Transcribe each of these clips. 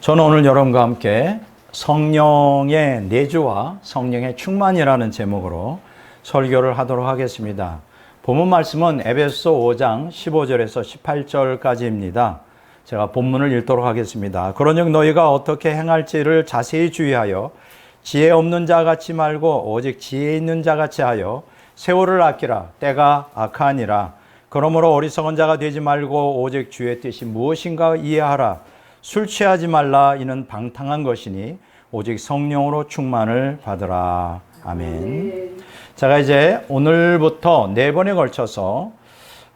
저는 오늘 여러분과 함께 성령의 내주와 성령의 충만이라는 제목으로 설교를 하도록 하겠습니다. 본문 말씀은 에베소 5장 15절에서 18절까지입니다. 제가 본문을 읽도록 하겠습니다. 그러즉 너희가 어떻게 행할지를 자세히 주의하여 지혜 없는 자 같이 말고 오직 지혜 있는 자 같이 하여 세월을 아끼라. 때가 악하니라. 그러므로 어리석은 자가 되지 말고 오직 주의 뜻이 무엇인가 이해하라. 술 취하지 말라. 이는 방탕한 것이니 오직 성령으로 충만을 받으라. 아멘. 제가 이제 오늘부터 4번에 걸쳐서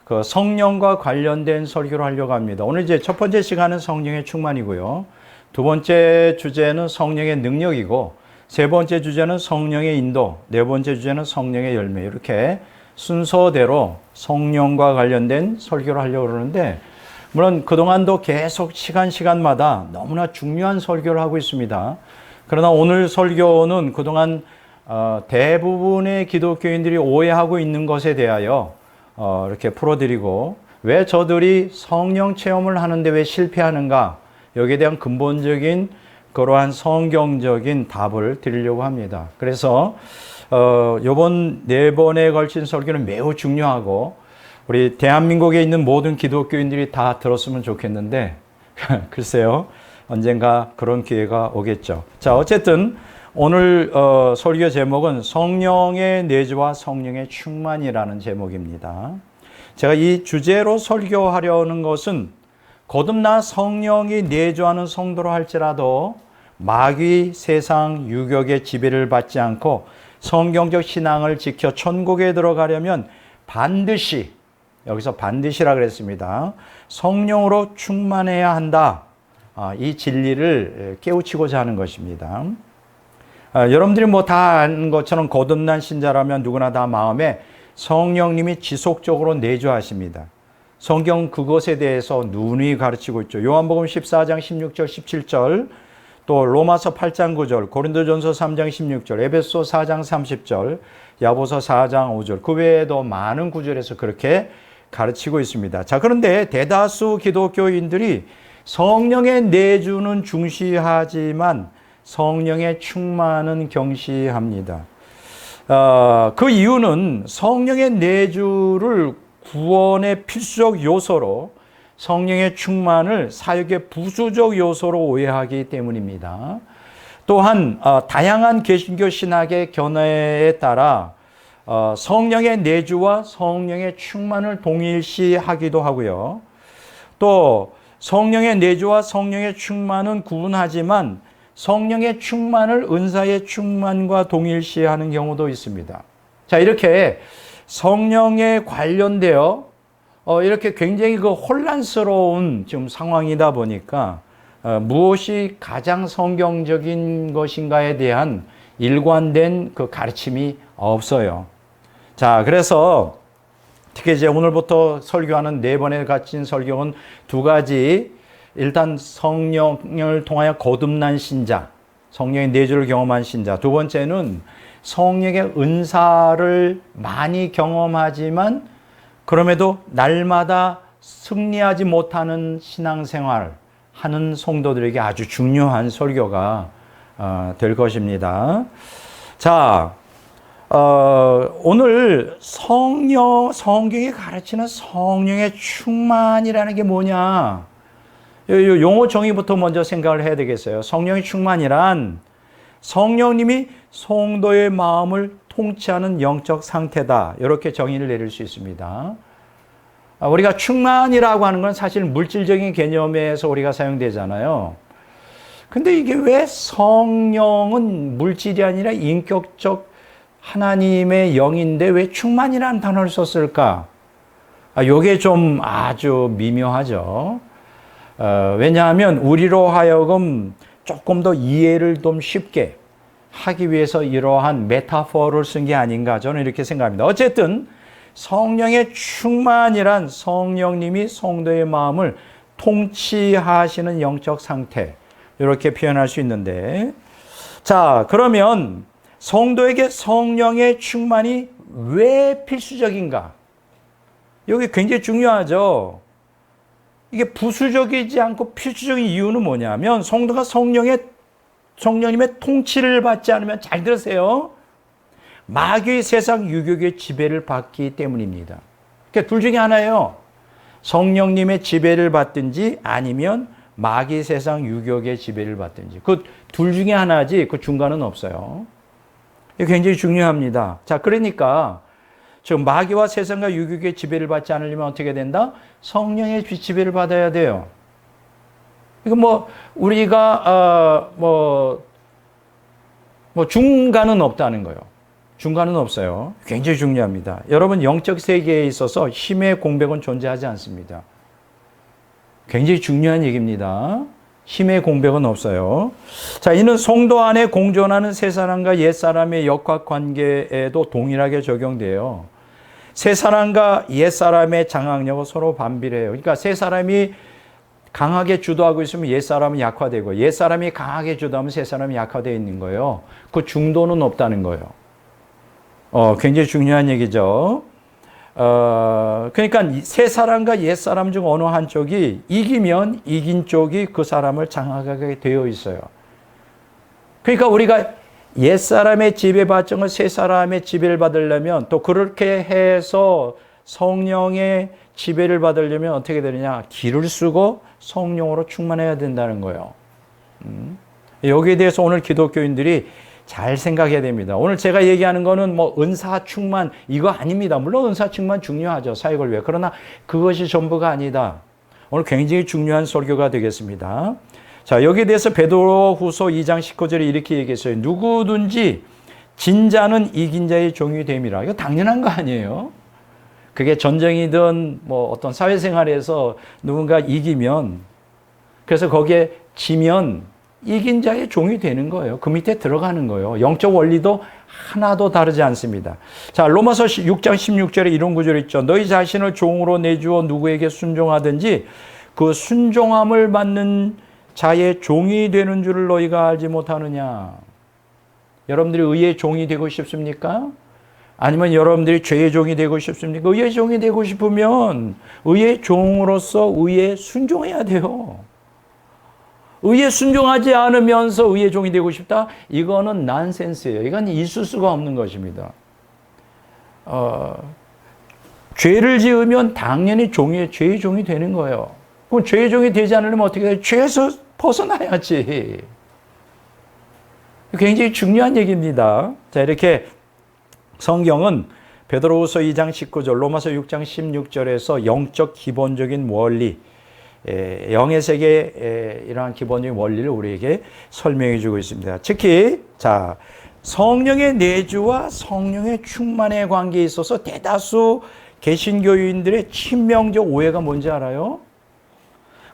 그 성령과 관련된 설교를 하려고 합니다. 오늘 이제 첫 번째 시간은 성령의 충만이고요. 두 번째 주제는 성령의 능력이고, 세 번째 주제는 성령의 인도, 네 번째 주제는 성령의 열매. 이렇게 순서대로 성령과 관련된 설교를 하려고 그러는데, 물론 그동안도 계속 시간마다 너무나 중요한 설교를 하고 있습니다. 그러나 오늘 설교는 그동안 대부분의 기독교인들이 오해하고 있는 것에 대하여 이렇게 풀어드리고, 왜 저들이 성령 체험을 하는데 왜 실패하는가, 여기에 대한 근본적인 그러한 성경적인 답을 드리려고 합니다. 그래서 이번 4번에 걸친 설교는 매우 중요하고 우리 대한민국에 있는 모든 기독교인들이 다 들었으면 좋겠는데 글쎄요, 언젠가 그런 기회가 오겠죠. 자, 어쨌든 오늘 설교 제목은 성령의 내주와 성령의 충만이라는 제목입니다. 제가 이 주제로 설교하려는 것은 거듭나 성령이 내주하는 성도로 할지라도 마귀, 세상, 유격의 지배를 받지 않고 성경적 신앙을 지켜 천국에 들어가려면 반드시, 여기서 반드시라 그랬습니다, 성령으로 충만해야 한다. 이 진리를 깨우치고자 하는 것입니다. 여러분들이 뭐 다 아는 것처럼 거듭난 신자라면 누구나 다 마음에 성령님이 지속적으로 내주하십니다. 성경 그것에 대해서 누누이 가르치고 있죠. 요한복음 14장 16절 17절, 또 로마서 8장 9절, 고린도전서 3장 16절, 에베소 4장 30절, 야고보서 4장 5절, 그 외에도 많은 구절에서 그렇게 가르치고 있습니다. 자, 그런데 대다수 기독교인들이 성령의 내주는 중시하지만 성령의 충만은 경시합니다. 그 이유는 성령의 내주를 구원의 필수적 요소로, 성령의 충만을 사역의 부수적 요소로 오해하기 때문입니다. 또한 다양한 개신교 신학의 견해에 따라 성령의 내주와 성령의 충만을 동일시하기도 하고요. 또 성령의 내주와 성령의 충만은 구분하지만 성령의 충만을 은사의 충만과 동일시하는 경우도 있습니다. 자, 이렇게 성령에 관련되어 이렇게 굉장히 그 혼란스러운 지금 상황이다 보니까 무엇이 가장 성경적인 것인가에 대한 일관된 그 가르침이 없어요. 자, 그래서 특히 이제 오늘부터 설교하는 4번에 갇힌 설교는 두 가지. 일단 성령을 통하여 거듭난 신자, 성령의 내주를 경험한 신자. 두 번째는 성령의 은사를 많이 경험하지만 그럼에도 날마다 승리하지 못하는 신앙생활 하는 성도들에게 아주 중요한 설교가 될 것입니다. 자, 오늘 성경이 가르치는 성령의 충만이라는 게 뭐냐? 용어 정의부터 먼저 생각을 해야 되겠어요. 성령의 충만이란 성령님이 성도의 마음을 통치하는 영적 상태다. 이렇게 정의를 내릴 수 있습니다. 우리가 충만이라고 하는 건 사실 물질적인 개념에서 우리가 사용되잖아요. 근데 이게 왜 성령은 물질이 아니라 인격적 하나님의 영인데 왜 충만이라는 단어를 썼을까? 이게 좀 아주 미묘하죠. 왜냐하면 우리로 하여금 조금 더 이해를 좀 쉽게 하기 위해서 이러한 메타포를 쓴 게 아닌가, 저는 이렇게 생각합니다. 어쨌든 성령의 충만이란 성령님이 성도의 마음을 통치하시는 영적 상태, 이렇게 표현할 수 있는데, 자, 그러면 성도에게 성령의 충만이 왜 필수적인가? 여기 굉장히 중요하죠. 이게 부수적이지 않고 필수적인 이유는 뭐냐면 성도가 성령님의 통치를 받지 않으면, 잘 들으세요, 마귀의 세상 유혹의 지배를 받기 때문입니다. 그러니까 둘 중에 하나예요. 성령님의 지배를 받든지 아니면 마귀의 세상 유혹의 지배를 받든지. 그 둘 중에 하나지 그 중간은 없어요. 이게 굉장히 중요합니다. 자, 그러니까 지금 마귀와 세상과 유혹의 지배를 받지 않으려면 어떻게 된다? 성령의 지배를 받아야 돼요. 이거 우리가 중간은 없다는 거예요. 중간은 없어요. 굉장히 중요합니다. 여러분, 영적 세계에 있어서 힘의 공백은 존재하지 않습니다. 굉장히 중요한 얘기입니다. 힘의 공백은 없어요. 자, 이는 성도 안에 공존하는 새 사람과 옛 사람의 역학 관계에도 동일하게 적용돼요. 새 사람과 옛 사람의 장악력은 서로 반비례해요. 그러니까 새 사람이 강하게 주도하고 있으면 옛 사람은 약화되고, 옛 사람이 강하게 주도하면 새 사람이 약화되어 있는 거예요. 그 중도는 없다는 거예요. 굉장히 중요한 얘기죠. 그러니까 새 사람과 옛 사람 중 어느 한쪽이 이기면 이긴 쪽이 그 사람을 장악하게 되어 있어요. 그러니까 우리가 옛 사람의 지배받정을 새 사람의 지배를 받으려면, 또 그렇게 해서 성령의 지배를 받으려면 어떻게 되느냐? 기를 쓰고 성령으로 충만해야 된다는 거예요. 여기에 대해서 오늘 기독교인들이 잘 생각해야 됩니다. 오늘 제가 얘기하는 거는 은사 충만 이거 아닙니다. 물론 은사 충만 중요하죠. 사역을 위해. 그러나 그것이 전부가 아니다. 오늘 굉장히 중요한 설교가 되겠습니다. 자, 여기에 대해서 베드로후서 2장 19절에 이렇게 얘기했어요. 누구든지 진자는 이긴 자의 종이 됨이라. 이거 당연한 거 아니에요? 그게 전쟁이든 어떤 사회생활에서 누군가 이기면, 그래서 거기에 지면 이긴 자의 종이 되는 거예요. 그 밑에 들어가는 거예요. 영적 원리도 하나도 다르지 않습니다. 자, 로마서 6장 16절에 이런 구절 있죠. 너희 자신을 종으로 내주어 누구에게 순종하든지 그 순종함을 받는 자의 종이 되는 줄을 너희가 알지 못하느냐. 여러분들이 의의 종이 되고 싶습니까? 아니면 여러분들이 죄의 종이 되고 싶습니까? 의의 종이 되고 싶으면 의의 종으로서 의에 순종해야 돼요. 의에 순종하지 않으면서 의의 종이 되고 싶다? 이거는 난센스예요. 이건 있을 수가 없는 것입니다. 죄를 지으면 당연히 죄의 종이 되는 거예요. 그럼 죄의 종이 되지 않으려면 어떻게 돼요? 죄에서 벗어나야지. 굉장히 중요한 얘기입니다. 자, 이렇게 성경은 베드로후서 2장 19절, 로마서 6장 16절에서 영적 기본적인 원리, 영의 세계의 이러한 기본적인 원리를 우리에게 설명해 주고 있습니다. 특히 자, 성령의 내주와 성령의 충만의 관계에 있어서 대다수 개신교인들의 치명적 오해가 뭔지 알아요?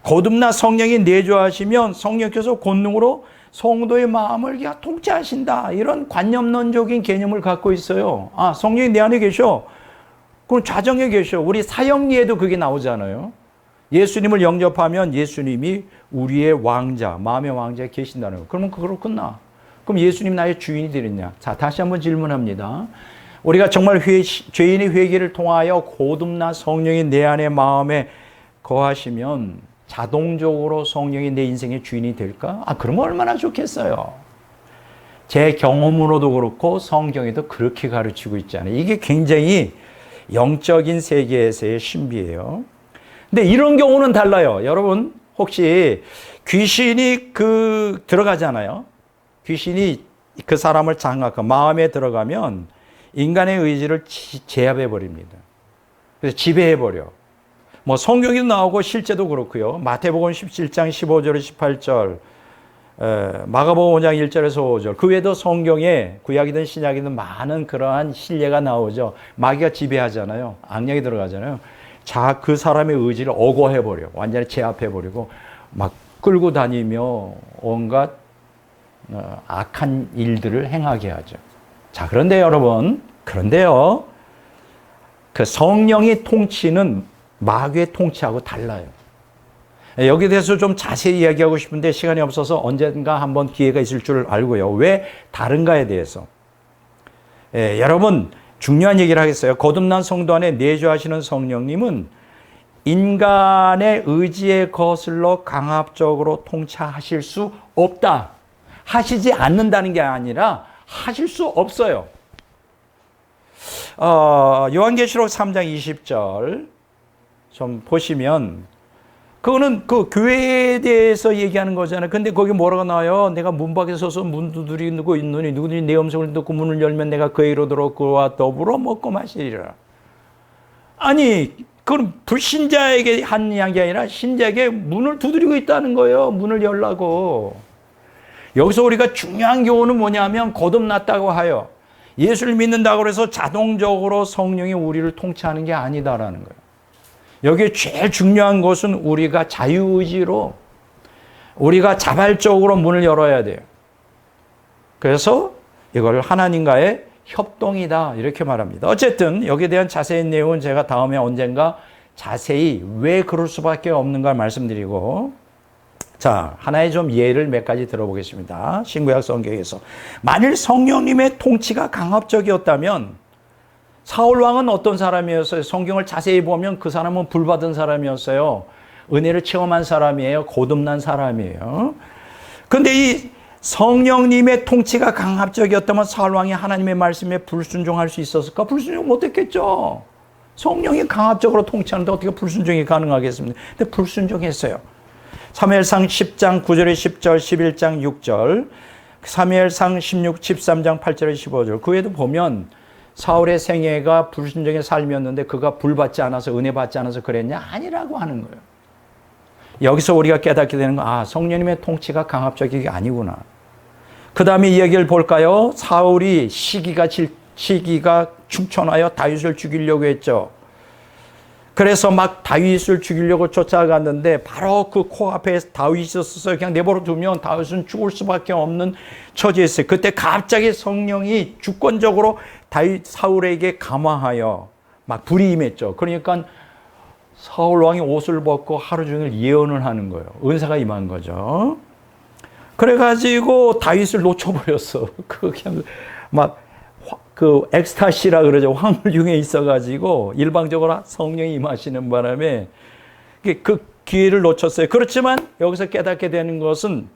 거듭나 성령이 내주하시면 성령께서 권능으로 성도의 마음을 통치하신다, 이런 관념론적인 개념을 갖고 있어요. 아, 성령이 내 안에 계셔. 그럼 좌정에 계셔. 우리 사형리에도 그게 나오잖아요. 예수님을 영접하면 예수님이 우리의 왕자, 마음의 왕자에 계신다는 거. 그러면 그걸로 끝나. 그럼 예수님 나의 주인이 되느냐? 자, 다시 한번 질문합니다. 우리가 정말 죄인의 회개를 통하여 거듭나 성령이 내 안에 마음에 거하시면 자동적으로 성령이 내 인생의 주인이 될까? 아, 그러면 얼마나 좋겠어요. 제 경험으로도 그렇고 성경에도 그렇게 가르치고 있잖아요. 이게 굉장히 영적인 세계에서의 신비예요. 근데 이런 경우는 달라요. 여러분, 혹시 귀신이 들어가잖아요. 귀신이 그 사람을 장악하고 마음에 들어가면 인간의 의지를 제압해 버립니다. 그래서 지배해 버려. 성경에도 나오고 실제도 그렇고요. 마태복음 17장 15절 18절, 마가복음 5장 1절에서 5절, 그 외에도 성경에 구약이든 신약이든 많은 그러한 신뢰가 나오죠. 마귀가 지배하잖아요. 악령이 들어가잖아요. 자, 그 사람의 의지를 억어해버려. 완전히 제압해버리고 막 끌고 다니며 온갖 악한 일들을 행하게 하죠. 자, 그런데 여러분, 그런데요, 그 성령의 통치는 마귀의 통치하고 달라요. 여기에 대해서 좀 자세히 이야기하고 싶은데 시간이 없어서 언젠가 한번 기회가 있을 줄 알고요. 왜 다른가에 대해서. 여러분, 중요한 얘기를 하겠어요. 거듭난 성도 안에 내주하시는 성령님은 인간의 의지에 거슬러 강압적으로 통치하실 수 없다. 하시지 않는다는 게 아니라 하실 수 없어요. 요한계시록 3장 20절 좀 보시면 그거는 그 교회에 대해서 얘기하는 거잖아요. 근데 거기 뭐라고 나와요? 내가 문 밖에 서서 문 두드리고 있노니 누구든지 내 음성을 듣고 문을 열면 내가 그에게로 들어 그와 더불어 먹고 마시리라. 아니 그건 불신자에게 한 이야기 아니라 신자에게 문을 두드리고 있다는 거예요. 문을 열라고. 여기서 우리가 중요한 교훈은 뭐냐면 거듭났다고 하여 예수를 믿는다고 해서 자동적으로 성령이 우리를 통치하는 게 아니다라는 거예요. 여기 제일 중요한 것은 우리가 자유의지로 우리가 자발적으로 문을 열어야 돼요. 그래서 이걸 하나님과의 협동이다 이렇게 말합니다. 어쨌든 여기에 대한 자세한 내용은 제가 다음에 언젠가 자세히 왜 그럴 수밖에 없는가 말씀드리고, 자 하나의 좀 예를 몇 가지 들어보겠습니다. 신구약 성경에서 만일 성령님의 통치가 강압적이었다면 사울 왕은 어떤 사람이었어요? 성경을 자세히 보면 그 사람은 불받은 사람이었어요. 은혜를 체험한 사람이에요. 거듭난 사람이에요. 그런데 이 성령님의 통치가 강압적이었다면 사울 왕이 하나님의 말씀에 불순종할 수 있었을까? 불순종 못했겠죠. 성령이 강압적으로 통치하는데 어떻게 불순종이 가능하겠습니까? 근데 불순종했어요. 사무엘상 10장 9절에 10절, 11장 6절, 사무엘상 16, 13장 8절에 15절. 그 외에도 보면 사울의 생애가 불순종의 삶이었는데 그가 불받지 않아서 은혜 받지 않아서 그랬냐? 아니라고 하는 거예요. 여기서 우리가 깨닫게 되는 건 성령님의 통치가 강압적인 게 아니구나. 그 다음에 이 얘기를 볼까요? 사울이 시기가 충천하여 다윗을 죽이려고 했죠. 그래서 막 다윗을 죽이려고 쫓아갔는데 바로 그 코앞에 다윗이 있었어요. 그냥 내버려 두면 다윗은 죽을 수밖에 없는 처지였어요. 그때 갑자기 성령이 주권적으로 사울에게 감화하여 막 불이 임했죠. 그러니까 사울 왕이 옷을 벗고 하루 종일 예언을 하는 거예요. 은사가 임한 거죠. 그래가지고 다윗을 놓쳐버렸어. 그냥 막 그 엑스타시라 그러죠. 황홀 중에 있어가지고 일방적으로 성령이 임하시는 바람에 그 기회를 놓쳤어요. 그렇지만 여기서 깨닫게 되는 것은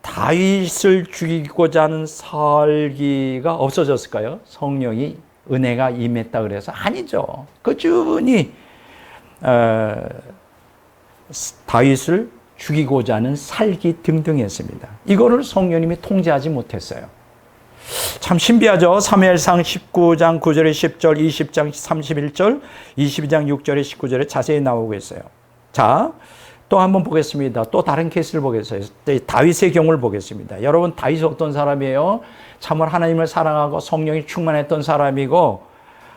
다윗을 죽이고자 하는 살기가 없어졌을까요? 성령이 은혜가 임했다 그래서 아니죠. 꾸준히 다윗을 죽이고자 하는 살기 등등 했습니다. 이거를 성령님이 통제하지 못했어요. 참 신비하죠. 사무엘상 19장 9절에 10절, 20장 31절, 22장 6절에 19절에 자세히 나오고 있어요. 자, 또 한번 보겠습니다. 또 다른 케이스를 보겠어요. 다윗의 경우를 보겠습니다. 여러분 다윗이 어떤 사람이에요? 참으로 하나님을 사랑하고 성령이 충만했던 사람이고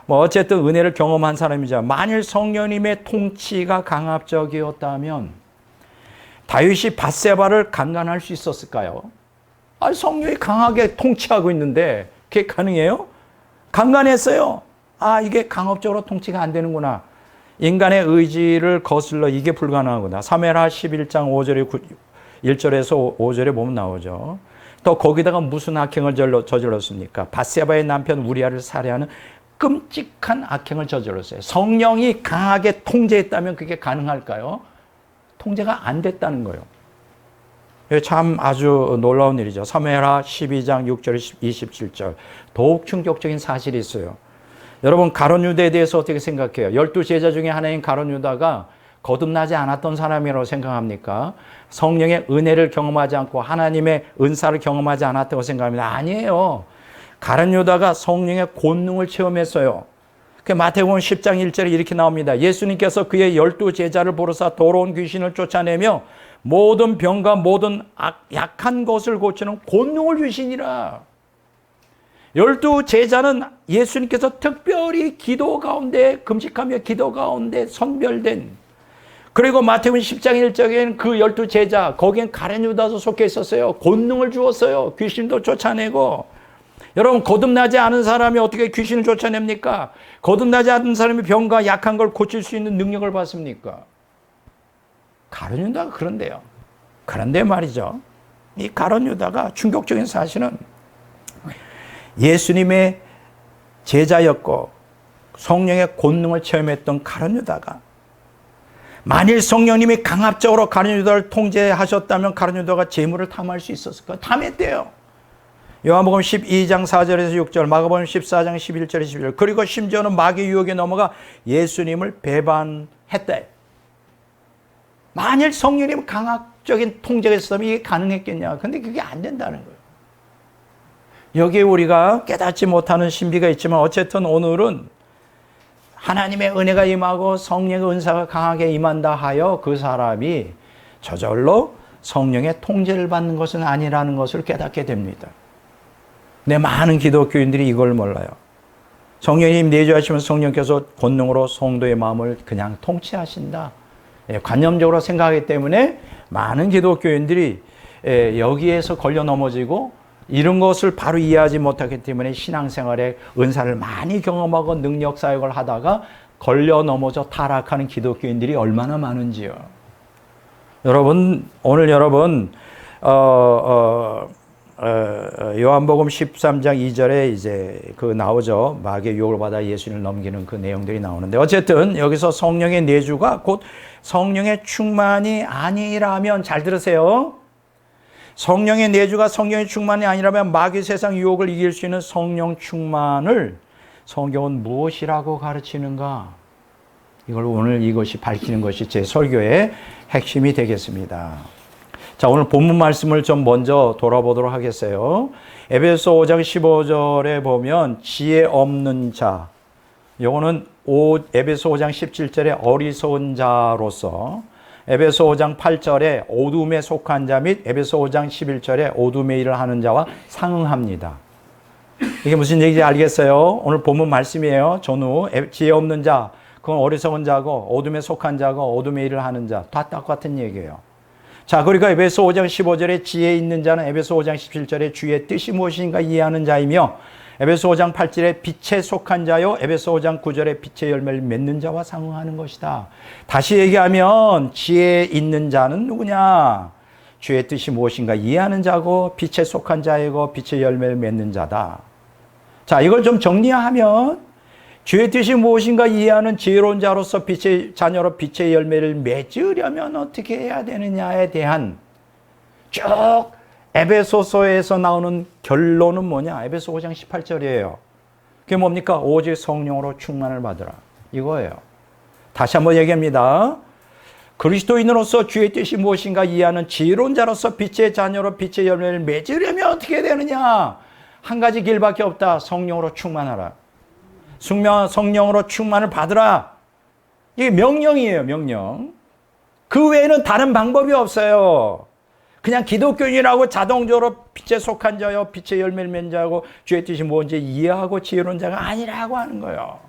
어쨌든 은혜를 경험한 사람이죠. 만일 성령님의 통치가 강압적이었다면 다윗이 밧세바를 강간할 수 있었을까요? 성령이 강하게 통치하고 있는데 그게 가능해요? 강간했어요. 이게 강압적으로 통치가 안 되는구나. 인간의 의지를 거슬러 이게 불가능하구나. 사무엘하 11장 5절에 1절에서 5절에 보면 나오죠. 또 거기다가 무슨 악행을 저질렀습니까? 밧세바의 남편 우리아를 살해하는 끔찍한 악행을 저질렀어요. 성령이 강하게 통제했다면 그게 가능할까요? 통제가 안 됐다는 거예요. 참 아주 놀라운 일이죠. 사무엘하 12장 6절 27절. 더욱 충격적인 사실이 있어요. 여러분 가룟 유다에 대해서 어떻게 생각해요? 12제자 중에 하나인 가룟 유다가 거듭나지 않았던 사람이라고 생각합니까? 성령의 은혜를 경험하지 않고 하나님의 은사를 경험하지 않았다고 생각합니다. 아니에요. 가룟 유다가 성령의 권능을 체험했어요. 마태복음 10장 1절에 이렇게 나옵니다. 예수님께서 그의 12제자를 부르사 더러운 귀신을 쫓아내며 모든 병과 모든 약한 것을 고치는 권능을 주시니라. 12제자는 예수님께서 특별히 기도 가운데 금식하며 기도 가운데 선별된, 그리고 마태복음 10장 1절에는 그 12제자 거기엔 가룟 유다도 속해 있었어요. 권능을 주었어요. 귀신도 쫓아내고. 여러분 거듭나지 않은 사람이 어떻게 귀신을 쫓아냅니까? 거듭나지 않은 사람이 병과 약한 걸 고칠 수 있는 능력을 받습니까? 가룟 유다가 그런데요. 그런데 말이죠. 이 가룟 유다가 충격적인 사실은 예수님의 제자였고 성령의 권능을 체험했던 가룟 유다가 만일 성령님이 강압적으로 가룟 유다를 통제하셨다면 가룟 유다가 재물을 탐할 수 있었을까요? 탐했대요. 요한복음 12장 4절에서 6절, 마가복음 14장 11절에서 12절, 그리고 심지어는 마귀 유혹에 넘어가 예수님을 배반했대. 만일 성령님이 강압적인 통제가 있었다면 이게 가능했겠냐? 근데 그게 안 된다는 거예요. 여기에 우리가 깨닫지 못하는 신비가 있지만 어쨌든 오늘은 하나님의 은혜가 임하고 성령의 은사가 강하게 임한다 하여 그 사람이 저절로 성령의 통제를 받는 것은 아니라는 것을 깨닫게 됩니다. 근데 많은 기독교인들이 이걸 몰라요. 성령님 내주하시면 성령께서 권능으로 성도의 마음을 그냥 통치하신다. 관념적으로 생각하기 때문에 많은 기독교인들이 여기에서 걸려 넘어지고 이런 것을 바로 이해하지 못하기 때문에 신앙생활에 은사를 많이 경험하고 능력 사역을 하다가 걸려 넘어져 타락하는 기독교인들이 얼마나 많은지요. 여러분, 오늘 여러분 요한복음 13장 2절에 이제 그 나오죠. 마귀의 유혹을 받아 예수님을 넘기는 그 내용들이 나오는데 어쨌든 여기서 성령의 내주가 곧 성령의 충만이 아니라면, 잘 들으세요. 성령의 내주가 성령의 충만이 아니라면 마귀 세상 유혹을 이길 수 있는 성령 충만을 성경은 무엇이라고 가르치는가? 이걸 오늘 이것이 밝히는 것이 제 설교의 핵심이 되겠습니다. 자, 오늘 본문 말씀을 좀 먼저 돌아보도록 하겠어요. 에베소 5장 15절에 보면 지혜 없는 자, 요거는 에베소 5장 17절에 어리석은 자로서, 에베소 5장 8절에 어둠에 속한 자 및 에베소 5장 11절에 어둠의 일을 하는 자와 상응합니다. 이게 무슨 얘기인지 알겠어요? 오늘 본문 말씀이에요. 전후 지혜 없는 자, 그건 어리석은 자고 어둠에 속한 자고 어둠의 일을 하는 자, 다 똑같은 얘기예요. 자, 그러니까 에베소 5장 15절에 지혜 있는 자는 에베소 5장 17절에 주의 뜻이 무엇인가 이해하는 자이며, 에베소 5장 8절에 빛에 속한 자요, 에베소 5장 9절에 빛의 열매를 맺는 자와 상응하는 것이다. 다시 얘기하면 지혜 있는 자는 누구냐? 주의 뜻이 무엇인가 이해하는 자고 빛에 속한 자이고 빛의 열매를 맺는 자다. 자, 이걸 좀 정리하면 주의 뜻이 무엇인가 이해하는 지혜로운 자로서 빛의 자녀로 빛의 열매를 맺으려면 어떻게 해야 되느냐에 대한 쭉 에베소서에서 나오는 결론은 뭐냐? 에베소 5장 18절이에요. 그게 뭡니까? 오직 성령으로 충만을 받으라. 이거예요. 다시 한번 얘기합니다. 그리스도인으로서 주의 뜻이 무엇인가 이해하는 지혜로운 자로서 빛의 자녀로 빛의 열매를 맺으려면 어떻게 해야 되느냐? 한 가지 길밖에 없다. 성령으로 충만하라. 성령으로 충만을 받으라. 이게 명령이에요, 명령. 그 외에는 다른 방법이 없어요. 그냥 기독교인이라고 자동적으로 빛에 속한 자요, 빛의 열매를 맺는 자고 주의 뜻이 뭔지 이해하고 지혜로운 자가 아니라고 하는 거예요.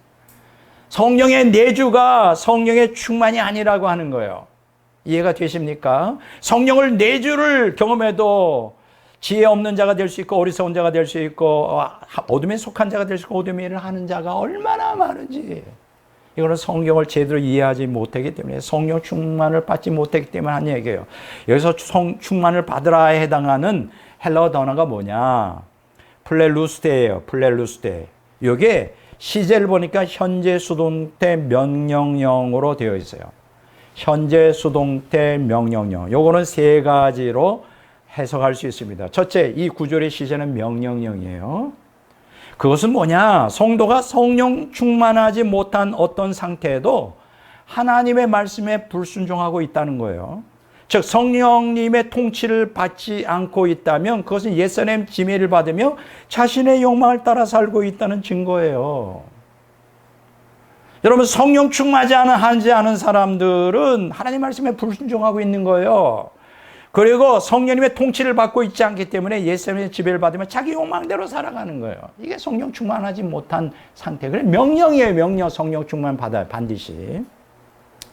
성령의 내주가 성령의 충만이 아니라고 하는 거예요. 이해가 되십니까? 성령을 내주를 경험해도 지혜 없는 자가 될 수 있고 어리석은 자가 될 수 있고 어둠에 속한 자가 될 수 있고 어둠의 일을 하는 자가 얼마나 많은지, 이거는 성경을 제대로 이해하지 못하기 때문에, 성령 충만을 받지 못했기 때문에 한 얘기예요. 여기서 충만을 받으라에 해당하는 헬라어 단어가 뭐냐? 플레루스테예요. 플레루스테. 이게 시제를 보니까 현재 수동태 명령형으로 되어 있어요. 현재 수동태 명령형. 요거는 세 가지로 해석할 수 있습니다. 첫째, 이 구절의 시제는 명령형이에요. 그것은 뭐냐? 성도가 성령 충만하지 못한 어떤 상태에도 하나님의 말씀에 불순종하고 있다는 거예요. 즉 성령님의 통치를 받지 않고 있다면 그것은 옛사람 지혜를 받으며 자신의 욕망을 따라 살고 있다는 증거예요. 여러분, 성령 충만하지 않은 사람들은 하나님 말씀에 불순종하고 있는 거예요. 그리고 성령님의 통치를 받고 있지 않기 때문에 옛사람의 지배를 받으면 자기 욕망대로 살아가는 거예요. 이게 성령 충만하지 못한 상태. 그래, 명령이에요. 명령. 성령 충만 받아요. 반드시.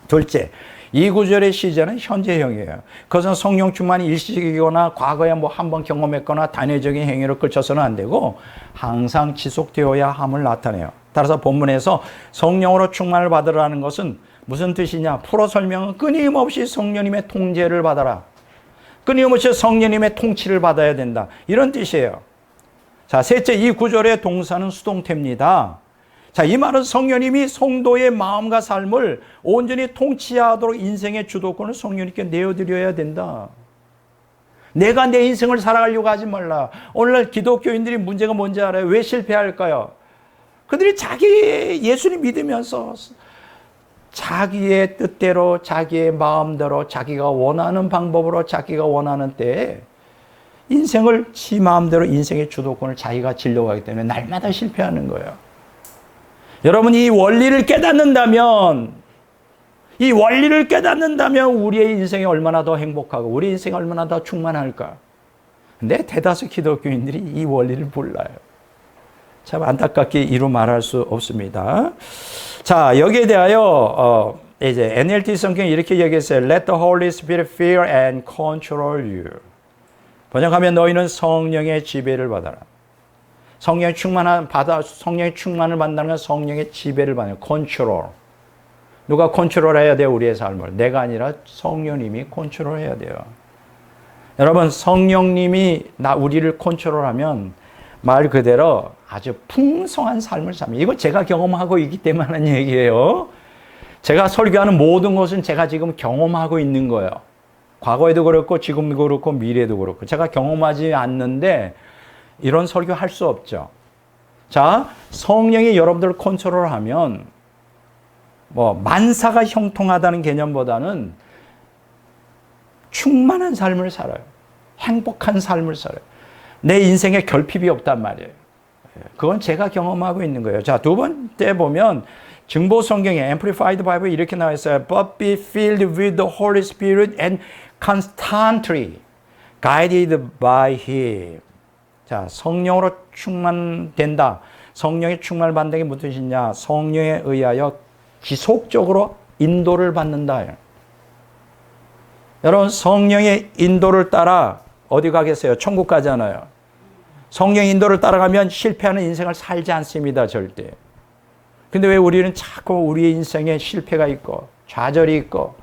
둘째, 이 구절의 시제는 현재형이에요. 그것은 성령 충만이 일시적이거나 과거에 뭐 한번 경험했거나 단회적인 행위로 끌쳐서는 안 되고 항상 지속되어야 함을 나타내요. 따라서 본문에서 성령으로 충만을 받으라는 것은 무슨 뜻이냐? 풀어 설명은 끊임없이 성령님의 통제를 받아라. 끊임없이 성령님의 통치를 받아야 된다. 이런 뜻이에요. 자, 셋째, 이 구절의 동사는 수동태입니다. 자, 이 말은 성령님이 성도의 마음과 삶을 온전히 통치하도록 인생의 주도권을 성령님께 내어드려야 된다. 내가 내 인생을 살아가려고 하지 말라. 오늘날 기독교인들이 문제가 뭔지 알아요? 왜 실패할까요? 그들이 자기 예수님 믿으면서 자기의 뜻대로, 자기의 마음대로, 자기가 원하는 방법으로, 자기가 원하는 때에 인생을 지 마음대로 인생의 주도권을 자기가 지려고 하기 때문에 날마다 실패하는 거예요. 여러분이 이 원리를 깨닫는다면 우리의 인생이 얼마나 더 행복하고 우리 인생이 얼마나 더 충만할까? 근데 대다수 기독교인들이 이 원리를 몰라요. 참 안타깝게 이루 말할 수 없습니다. 자, 여기에 대하여 이제 NLT 성경이 이렇게 얘기했어요. Let the Holy Spirit fill and control you. 번역하면 너희는 성령의 지배를 받아라. 성령의 충만을 받는다는 건 성령의 지배를 받는 컨트롤. 누가 컨트롤해야 돼요? 우리의 삶을. 내가 아니라 성령님이 컨트롤해야 돼요. 여러분, 성령님이 우리를 컨트롤하면 말 그대로 아주 풍성한 삶을 삽니다. 이거 제가 경험하고 있기 때문에 하는 얘기예요. 제가 설교하는 모든 것은 제가 지금 경험하고 있는 거예요. 과거에도 그렇고 지금도 그렇고 미래도 그렇고 제가 경험하지 않는데 이런 설교할 수 없죠. 자, 성령이 여러분들을 컨트롤하면 만사가 형통하다는 개념보다는 충만한 삶을 살아요. 행복한 삶을 살아요. 내 인생에 결핍이 없단 말이에요. 그건 제가 경험하고 있는 거예요. 자, 두 번째 보면 증보 성경에 Amplified Bible 이렇게 나와 있어요. But be filled with the Holy Spirit and constantly guided by Him. 자, 성령으로 충만된다. 성령의 충만을 받는 게 무슨 뜻이냐? 성령에 의하여 지속적으로 인도를 받는다. 여러분, 성령의 인도를 따라 어디 가겠어요? 천국 가잖아요. 성령의 인도를 따라가면 실패하는 인생을 살지 않습니다. 절대. 근데 왜 우리는 자꾸 우리의 인생에 실패가 있고 좌절이 있고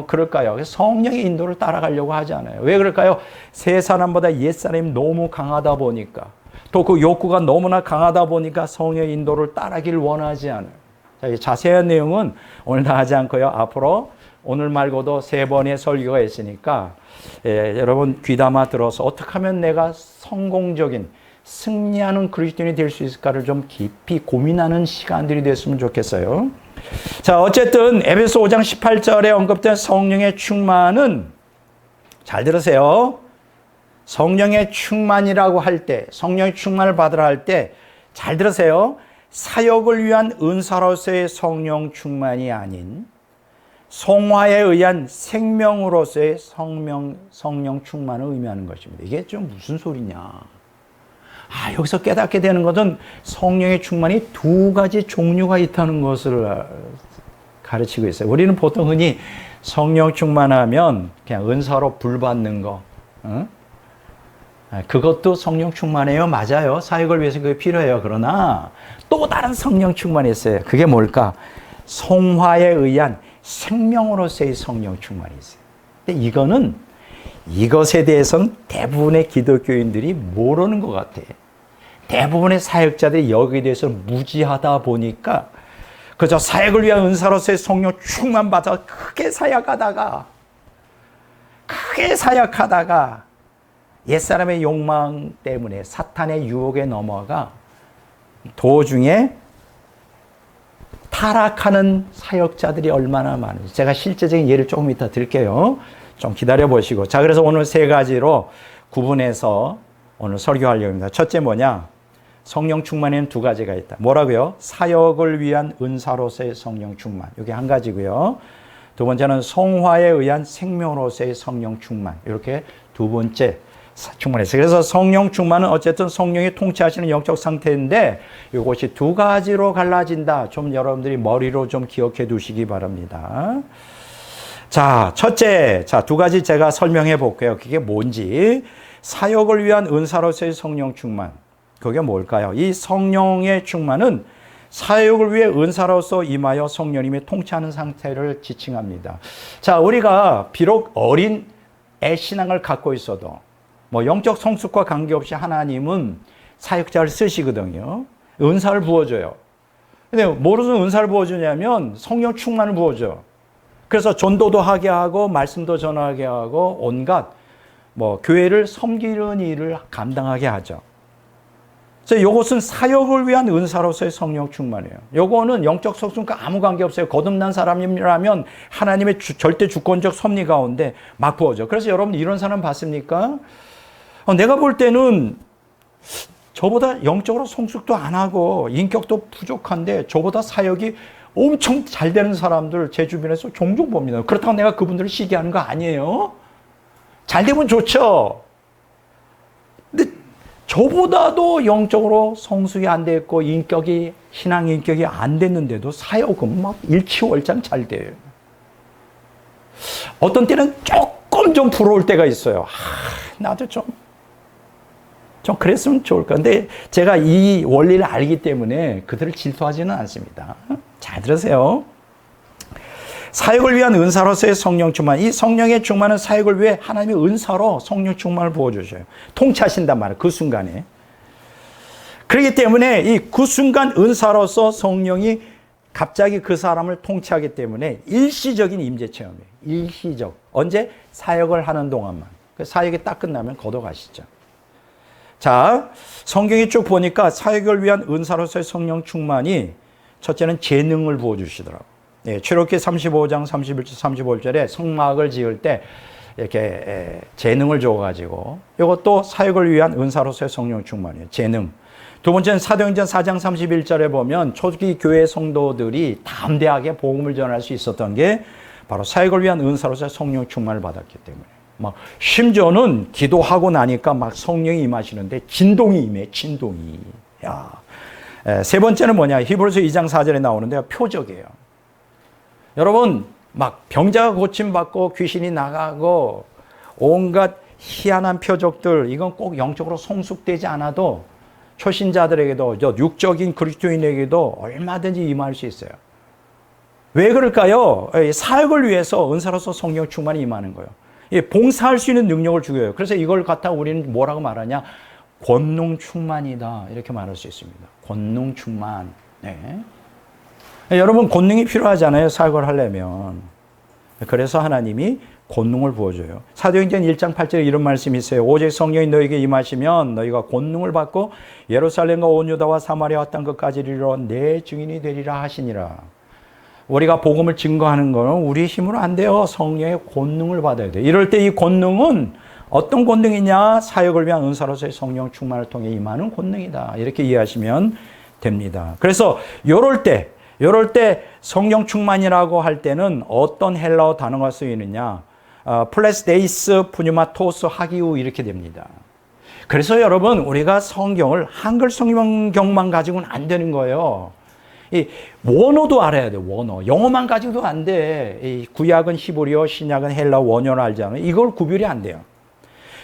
그럴까요? 그래서 성령의 인도를 따라가려고 하지 않아요. 왜 그럴까요? 새 사람보다 옛 사람이 너무 강하다 보니까 또 그 욕구가 너무나 강하다 보니까 성령의 인도를 따라가길 원하지 않아요. 자, 자세한 내용은 오늘 다 하지 않고요. 앞으로 오늘 말고도 3번의 설교가 있으니까 여러분 귀담아 들어서 어떻게 하면 내가 성공적인 승리하는 그리스도인이 될 수 있을까를 좀 깊이 고민하는 시간들이 됐으면 좋겠어요. 자, 어쨌든 에베소 5장 18절에 언급된 성령의 충만은 잘 들으세요. 성령의 충만이라고 할 때, 성령의 충만을 받으라 할 때 잘 들으세요. 사역을 위한 은사로서의 성령 충만이 아닌 성화에 의한 생명으로서의 성령 충만을 의미하는 것입니다. 이게 좀 무슨 소리냐? 여기서 깨닫게 되는 것은 성령의 충만이 2가지 종류가 있다는 것을 가르치고 있어요. 우리는 보통 흔히 성령 충만하면 그냥 은사로 불 받는 거, 그것도 성령 충만해요. 맞아요. 사역을 위해서 그게 필요해요. 그러나 또 다른 성령 충만이 있어요. 그게 뭘까? 성화에 의한 생명으로서의 성령 충만이 있어요. 근데 이것에 대해서는 대부분의 기독교인들이 모르는 것 같아요. 대부분의 사역자들이 여기에 대해서 무지하다 보니까 그저 사역을 위한 은사로서의 성령 충만 받아 크게 사역하다가 옛사람의 욕망 때문에 사탄의 유혹에 넘어가 도중에 타락하는 사역자들이 얼마나 많은지 제가 실제적인 예를 조금 이따 드릴게요. 좀 기다려 보시고. 자, 그래서 오늘 3가지로 구분해서 오늘 설교하려고 합니다. 첫째 뭐냐? 성령 충만에는 2가지가 있다. 뭐라고요? 사역을 위한 은사로서의 성령 충만. 이게 한 가지고요. 두 번째는 성화에 의한 생명으로서의 성령 충만. 이렇게 2번째 충만했어요. 그래서 성령 충만은 어쨌든 성령이 통치하시는 영적 상태인데 이것이 2가지로 갈라진다. 좀 여러분들이 머리로 좀 기억해 두시기 바랍니다. 자, 첫째, 2가지 제가 설명해 볼게요. 그게 뭔지. 사역을 위한 은사로서의 성령 충만. 그게 뭘까요? 이 성령의 충만은 사역을 위해 은사로서 임하여 성령님이 통치하는 상태를 지칭합니다. 자, 우리가 비록 어린 애신앙을 갖고 있어도 영적 성숙과 관계없이 하나님은 사역자를 쓰시거든요. 은사를 부어줘요. 근데 뭐로서 은사를 부어주냐면 성령 충만을 부어줘. 그래서 전도도 하게 하고 말씀도 전하게 하고 온갖 교회를 섬기는 일을 감당하게 하죠. 그래서 이것은 사역을 위한 은사로서의 성령 충만이에요. 요거는 영적 속성과 아무 관계 없어요. 거듭난 사람이라면 하나님의 절대 주권적 섭리 가운데 막 부어져. 그래서 여러분 이런 사람 봤습니까? 내가 볼 때는 저보다 영적으로 성숙도 안 하고 인격도 부족한데 저보다 사역이 엄청 잘 되는 사람들 제 주변에서 종종 봅니다. 그렇다고 내가 그분들을 시기하는 거 아니에요. 잘 되면 좋죠. 근데 저보다도 영적으로 성숙이 안 됐고 인격이 신앙 인격이 안 됐는데도 사역은 막 일치월장 잘 돼요. 어떤 때는 조금 좀 부러울 때가 있어요. 나도 좀 그랬으면 좋을 건데 제가 이 원리를 알기 때문에 그들을 질투하지는 않습니다. 잘 들으세요. 사역을 위한 은사로서의 성령 충만. 이 성령의 충만은 사역을 위해 하나님의 은사로 성령 충만을 부어주셔요. 통치하신단 말이에요. 그 순간에. 그렇기 때문에 그 순간 은사로서 성령이 갑자기 그 사람을 통치하기 때문에 일시적인 임재 체험이에요. 일시적. 언제? 사역을 하는 동안만. 사역이 딱 끝나면 걷어가시죠. 자, 성경에 쭉 보니까 사역을 위한 은사로서의 성령 충만이 첫째는 재능을 부어주시더라고요. 출애굽기 35장 31절 35절에 성막을 지을 때 이렇게 재능을 줘가지고 이것도 사역을 위한 은사로서의 성령 충만이에요. 재능. 두 번째는 사도행전 4장 31절에 보면 초기 교회 성도들이 담대하게 복음을 전할 수 있었던 게 바로 사역을 위한 은사로서의 성령 충만을 받았기 때문에. 심지어는 기도하고 나니까 막 성령이 임하시는데 진동이 임해, 진동이. 야. 세 번째는 뭐냐? 히브리서 2장 4절에 나오는데요. 표적이에요. 여러분, 막 병자가 고침받고 귀신이 나가고 온갖 희한한 표적들, 이건 꼭 영적으로 성숙되지 않아도 초신자들에게도, 육적인 그리스도인에게도 얼마든지 임할 수 있어요. 왜 그럴까요? 사역을 위해서 은사로서 성령 충만이 임하는 거예요. 봉사할 수 있는 능력을 주고요. 그래서 이걸 갖다 우리는 뭐라고 말하냐? 권능 충만이다. 이렇게 말할 수 있습니다. 권능 충만. 네. 여러분, 권능이 필요하잖아요. 사역을 하려면. 그래서 하나님이 권능을 부어줘요. 사도행전 1장 8절에 이런 말씀이 있어요. 오직 성령이 너에게 임하시면 너희가 권능을 받고 예루살렘과 온 유다와 사마리아 땅 끝까지 이르러 내 증인이 되리라 하시니라. 우리가 복음을 증거하는 것은 우리 힘으로 안 돼요. 성령의 권능을 받아야 돼요. 이럴 때 이 권능은 어떤 권능이냐? 사역을 위한 은사로서의 성령 충만을 통해 임하는 권능이다. 이렇게 이해하시면 됩니다. 그래서 이럴 때 성령 충만이라고 할 때는 어떤 헬라어 단어가 쓰이느냐? 플레스데이스, 푸뉴마토스, 하기우 이렇게 됩니다. 그래서 여러분, 우리가 성경을 한글 성경만 가지고는 안 되는 거예요. 이 원어도 알아야 돼. 원어. 영어만 가지고도 안 돼. 이 구약은 히브리어, 신약은 헬라어 원어를 알지 않아요. 이걸 구별이 안 돼요.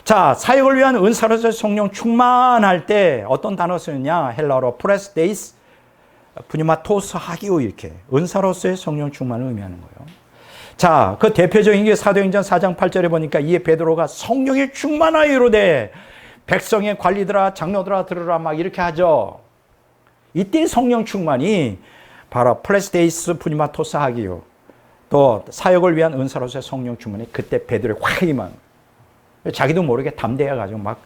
자, 사역을 위한 은사로서의 성령 충만할 때 어떤 단어 쓰느냐? 헬라어로 프레스데이스, 푸니마토스, 하기오 이렇게 은사로서의 성령 충만을 의미하는 거예요. 자, 그 대표적인 게 사도행전 4장 8절에 보니까 이에 베드로가 성령에 충만하여 이르되 백성의 관리들아 장로들아 들으라 막 이렇게 하죠. 이때 성령 충만이 바로 플레스데이스, 푸니마토스, 하기오 또 사역을 위한 은사로서의 성령 충만이 그때 베드로의 확 임한 자기도 모르게 담대해가지고 막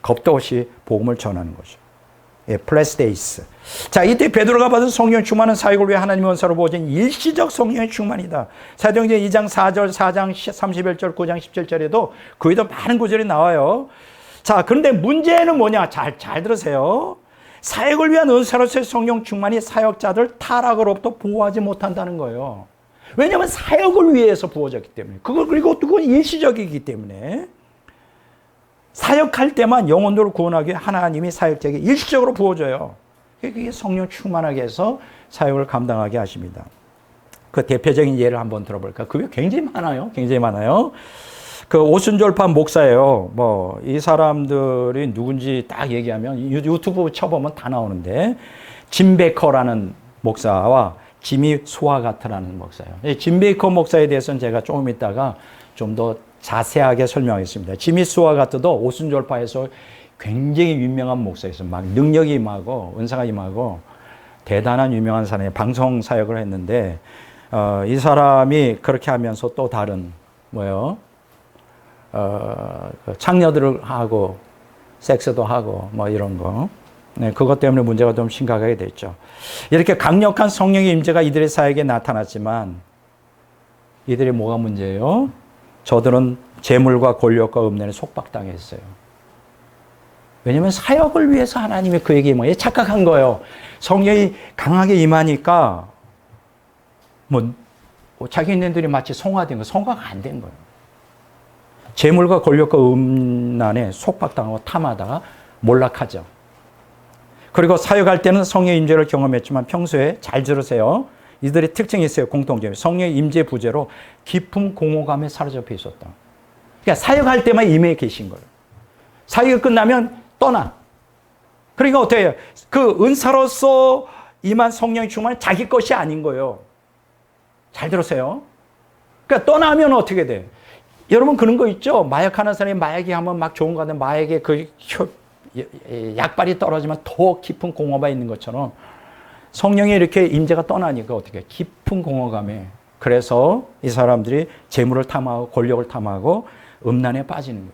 겁도 없이 복음을 전하는 거죠. 예, 플레스데이스. 자, 이때 베드로가 받은 성령 충만은 사역을 위해 하나님의 은사로 부어진 일시적 성령의 충만이다. 사도행전 2장 4절, 4장 31절, 9장 17절에도 그 외에도 많은 구절이 나와요. 자, 그런데 문제는 뭐냐? 잘 들으세요. 사역을 위한 은사로서의 성령 충만이 사역자들 타락으로부터 보호하지 못한다는 거예요. 왜냐하면 사역을 위해서 부어졌기 때문에. 그리고 그건 일시적이기 때문에. 사역할 때만 영혼들을 구원하기 위해 하나님이 사역자에게 일시적으로 부어줘요. 그게 성령 충만하게 해서 사역을 감당하게 하십니다. 그 대표적인 예를 한번 들어볼까요? 그게 굉장히 많아요. 굉장히 많아요. 그 오순절판 목사예요. 이 사람들이 누군지 딱 얘기하면 유튜브 쳐보면 다 나오는데 짐 베이커라는 목사와 지미 스와가트라는 목사예요. 짐 베이커 목사에 대해서는 제가 조금 있다가 좀 더 자세하게 설명하겠습니다. 지미 스와가트도 오순절파에서 굉장히 유명한 목사였어요. 막 능력이 임하고 은사가 임하고 대단한 유명한 사람이 방송 사역을 했는데 이 사람이 그렇게 하면서 또 다른 뭐요? 창녀들을 하고 섹스도 하고 뭐 이런 거. 네, 그것 때문에 문제가 좀 심각하게 됐죠. 이렇게 강력한 성령의 임재가 이들의 사역에 나타났지만 이들이 뭐가 문제예요? 저들은 재물과 권력과 음란에 속박당했어요. 왜냐하면 사역을 위해서 하나님이 그에게 뭐 착각한 거예요. 성령이 강하게 임하니까 뭐 자기네들이 마치 성화된 거, 성화가 안 된 거예요. 재물과 권력과 음란에 속박당하고 탐하다가 몰락하죠. 그리고 사역할 때는 성령의 임재를 경험했지만 평소에 잘 들으세요. 이들의 특징이 있어요. 공통점이. 성령의 임재 부재로 깊은 공허감에 사로잡혀 있었다. 그러니까 사역할 때만 임해 계신 거예요. 사역이 끝나면 떠나. 그러니까 어떻게 해요? 그 은사로서 임한 성령의 충만은 자기 것이 아닌 거예요. 잘 들으세요. 그러니까 떠나면 어떻게 돼? 여러분 그런 거 있죠? 마약하는 사람이 마약이 하면 막 좋은 거 같은데 마약에 그 약발이 떨어지면 더 깊은 공허가 있는 것처럼 성령이 이렇게 임재가 떠나니까 어떻게 해? 깊은 공허감에 그래서 이 사람들이 재물을 탐하고 권력을 탐하고 음란에 빠지는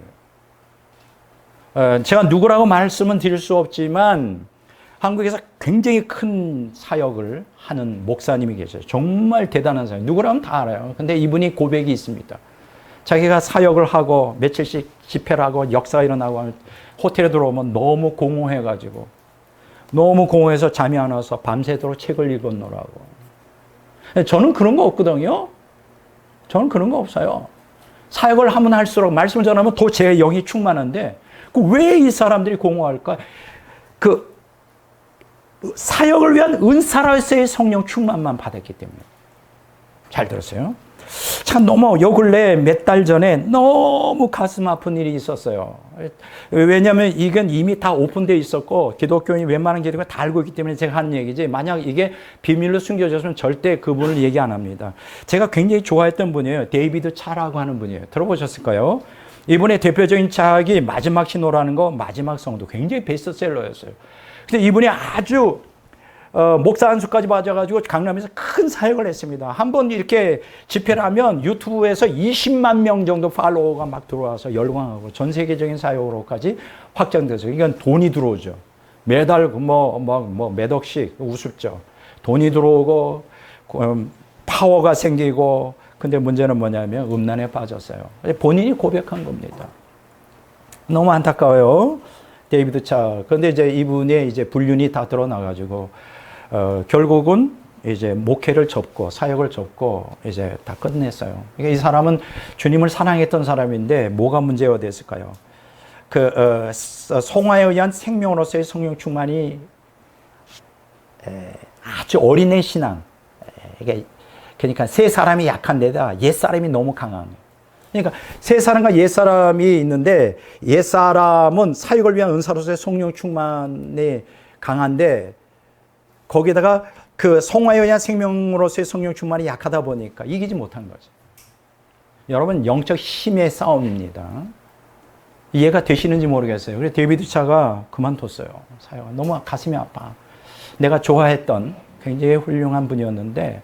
거예요. 제가 누구라고 말씀은 드릴 수 없지만 한국에서 굉장히 큰 사역을 하는 목사님이 계셔요. 정말 대단한 사역. 누구라면 다 알아요. 근데 이분이 고백이 있습니다. 자기가 사역을 하고 며칠씩 집회를 하고 역사가 일어나고 호텔에 들어오면 너무 공허해가지고 너무 공허해서 잠이 안 와서 밤새도록 책을 읽었노라고. 저는 그런 거 없거든요. 저는 그런 거 없어요. 사역을 하면 할수록 말씀을 전하면 더 제 영이 충만한데 왜 이 사람들이 공허할까? 그 사역을 위한 은사로서의 성령 충만만 받았기 때문에. 잘 들었어요? 참 너무 요 근래 몇 달 전에 너무 가슴 아픈 일이 있었어요. 왜냐하면 이건 이미 다 오픈되어 있었고 기독교인이 웬만한 기독교가 다 알고 있기 때문에 제가 하는 얘기지 만약 이게 비밀로 숨겨졌으면 절대 그분을 얘기 안 합니다. 제가 굉장히 좋아했던 분이에요. 데이비드 차라고 하는 분이에요. 들어보셨을까요? 이분의 대표적인 책이 마지막 신호라는 거 마지막 성도 굉장히 베스트셀러였어요. 근데 이분이 아주 목사 안수까지 맞아가지고 강남에서 큰 사역을 했습니다. 한번 이렇게 집회를 하면 유튜브에서 20만 명 정도 팔로워가 막 들어와서 열광하고 전 세계적인 사역으로까지 확장돼서 이건 돈이 들어오죠. 매달 몇 억씩 우습죠. 돈이 들어오고 파워가 생기고 근데 문제는 뭐냐면 음란에 빠졌어요. 본인이 고백한 겁니다. 너무 안타까워요. 데이비드 차. 그런데 이제 이분의 이제 불륜이 다 드러나가지고 결국은 이제 목회를 접고 사역을 접고 이제 다 끝냈어요. 그러니까 이 사람은 주님을 사랑했던 사람인데 뭐가 문제가 됐을까요? 성화에 의한 생명으로서의 성령 충만이 아주 어린애 신앙. 그러니까 새 사람이 약한 데다 옛 사람이 너무 강한. 그러니까 새 사람과 옛 사람이 있는데 옛 사람은 사역을 위한 은사로서의 성령 충만이 강한데 거기다가 그 성화에 의한 생명으로서의 성령 충만이 약하다 보니까 이기지 못한 거죠. 여러분 영적 힘의 싸움입니다. 이해가 되시는지 모르겠어요. 그래서 데이비드 차가 그만뒀어요. 사역을. 너무 가슴이 아파. 내가 좋아했던 굉장히 훌륭한 분이었는데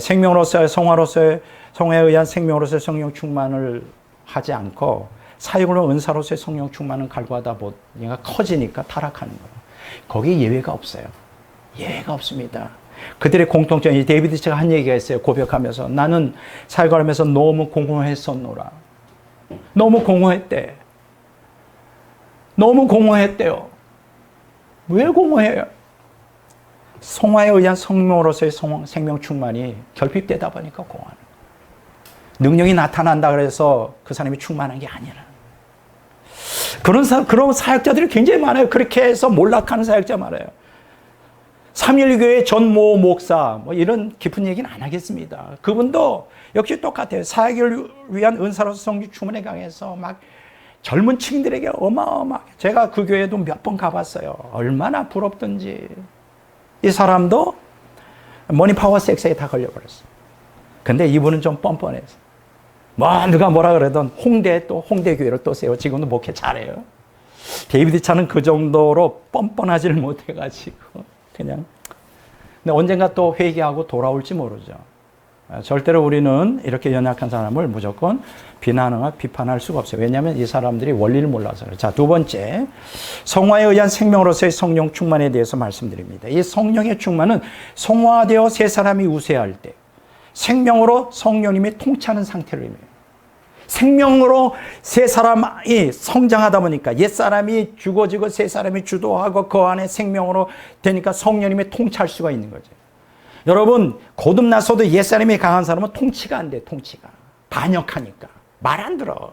생명으로서의 성화에 의한 생명으로서의 성령 충만을 하지 않고 사역으로 은사로서의 성령 충만을 갈구하다 보니까 커지니까 타락하는 거예요. 거기에 예외가 없어요. 예외가 없습니다. 그들의 공통점이 데이비드 차가 한 얘기가 있어요. 고백하면서 나는 사역을 하면서 너무 공허했었노라. 너무 공허했대. 너무 공허했대요. 왜 공허해요? 성화에 의한 성령으로서의 생명 충만이 결핍되다 보니까 공허하는 거예요. 능력이 나타난다 그래서 그 사람이 충만한 게 아니라. 그런 사역자들이 굉장히 많아요. 그렇게 해서 몰락하는 사역자 많아요. 3.1교회 전모 목사 뭐 이런 깊은 얘기는 안 하겠습니다. 그분도 역시 똑같아요. 사역을 위한 은사로서 성령 충만에 강해서 막 젊은 층들에게 어마어마하게 제가 그 교회도 몇 번 가봤어요. 얼마나 부럽던지. 이 사람도 머니 파워 섹스에 다 걸려버렸어요. 근데 이분은 좀 뻔뻔해서 뭐 누가 뭐라 그래도 홍대 교회를 또 세워 지금도 목회 잘해요. 데이비드 차는 그 정도로 뻔뻔하지를 못해가지고 그냥 근데 언젠가 또 회개하고 돌아올지 모르죠. 절대로 우리는 이렇게 연약한 사람을 무조건 비난하거나 비판할 수가 없어요. 왜냐하면 이 사람들이 원리를 몰라서요. 자, 두 번째, 성화에 의한 생명으로서의 성령 충만에 대해서 말씀드립니다. 이 성령의 충만은 성화되어 새 사람이 우세할 때 생명으로 성령님이 통치하는 상태를 의미해요. 생명으로 새 사람이 성장하다 보니까 옛 사람이 죽어지고 새 사람이 주도하고 그 안에 생명으로 되니까 성령님이 통치할 수가 있는 거죠. 여러분, 거듭나서도 옛 사람이 강한 사람은 통치가 안 돼. 통치가 반역하니까 말 안 들어.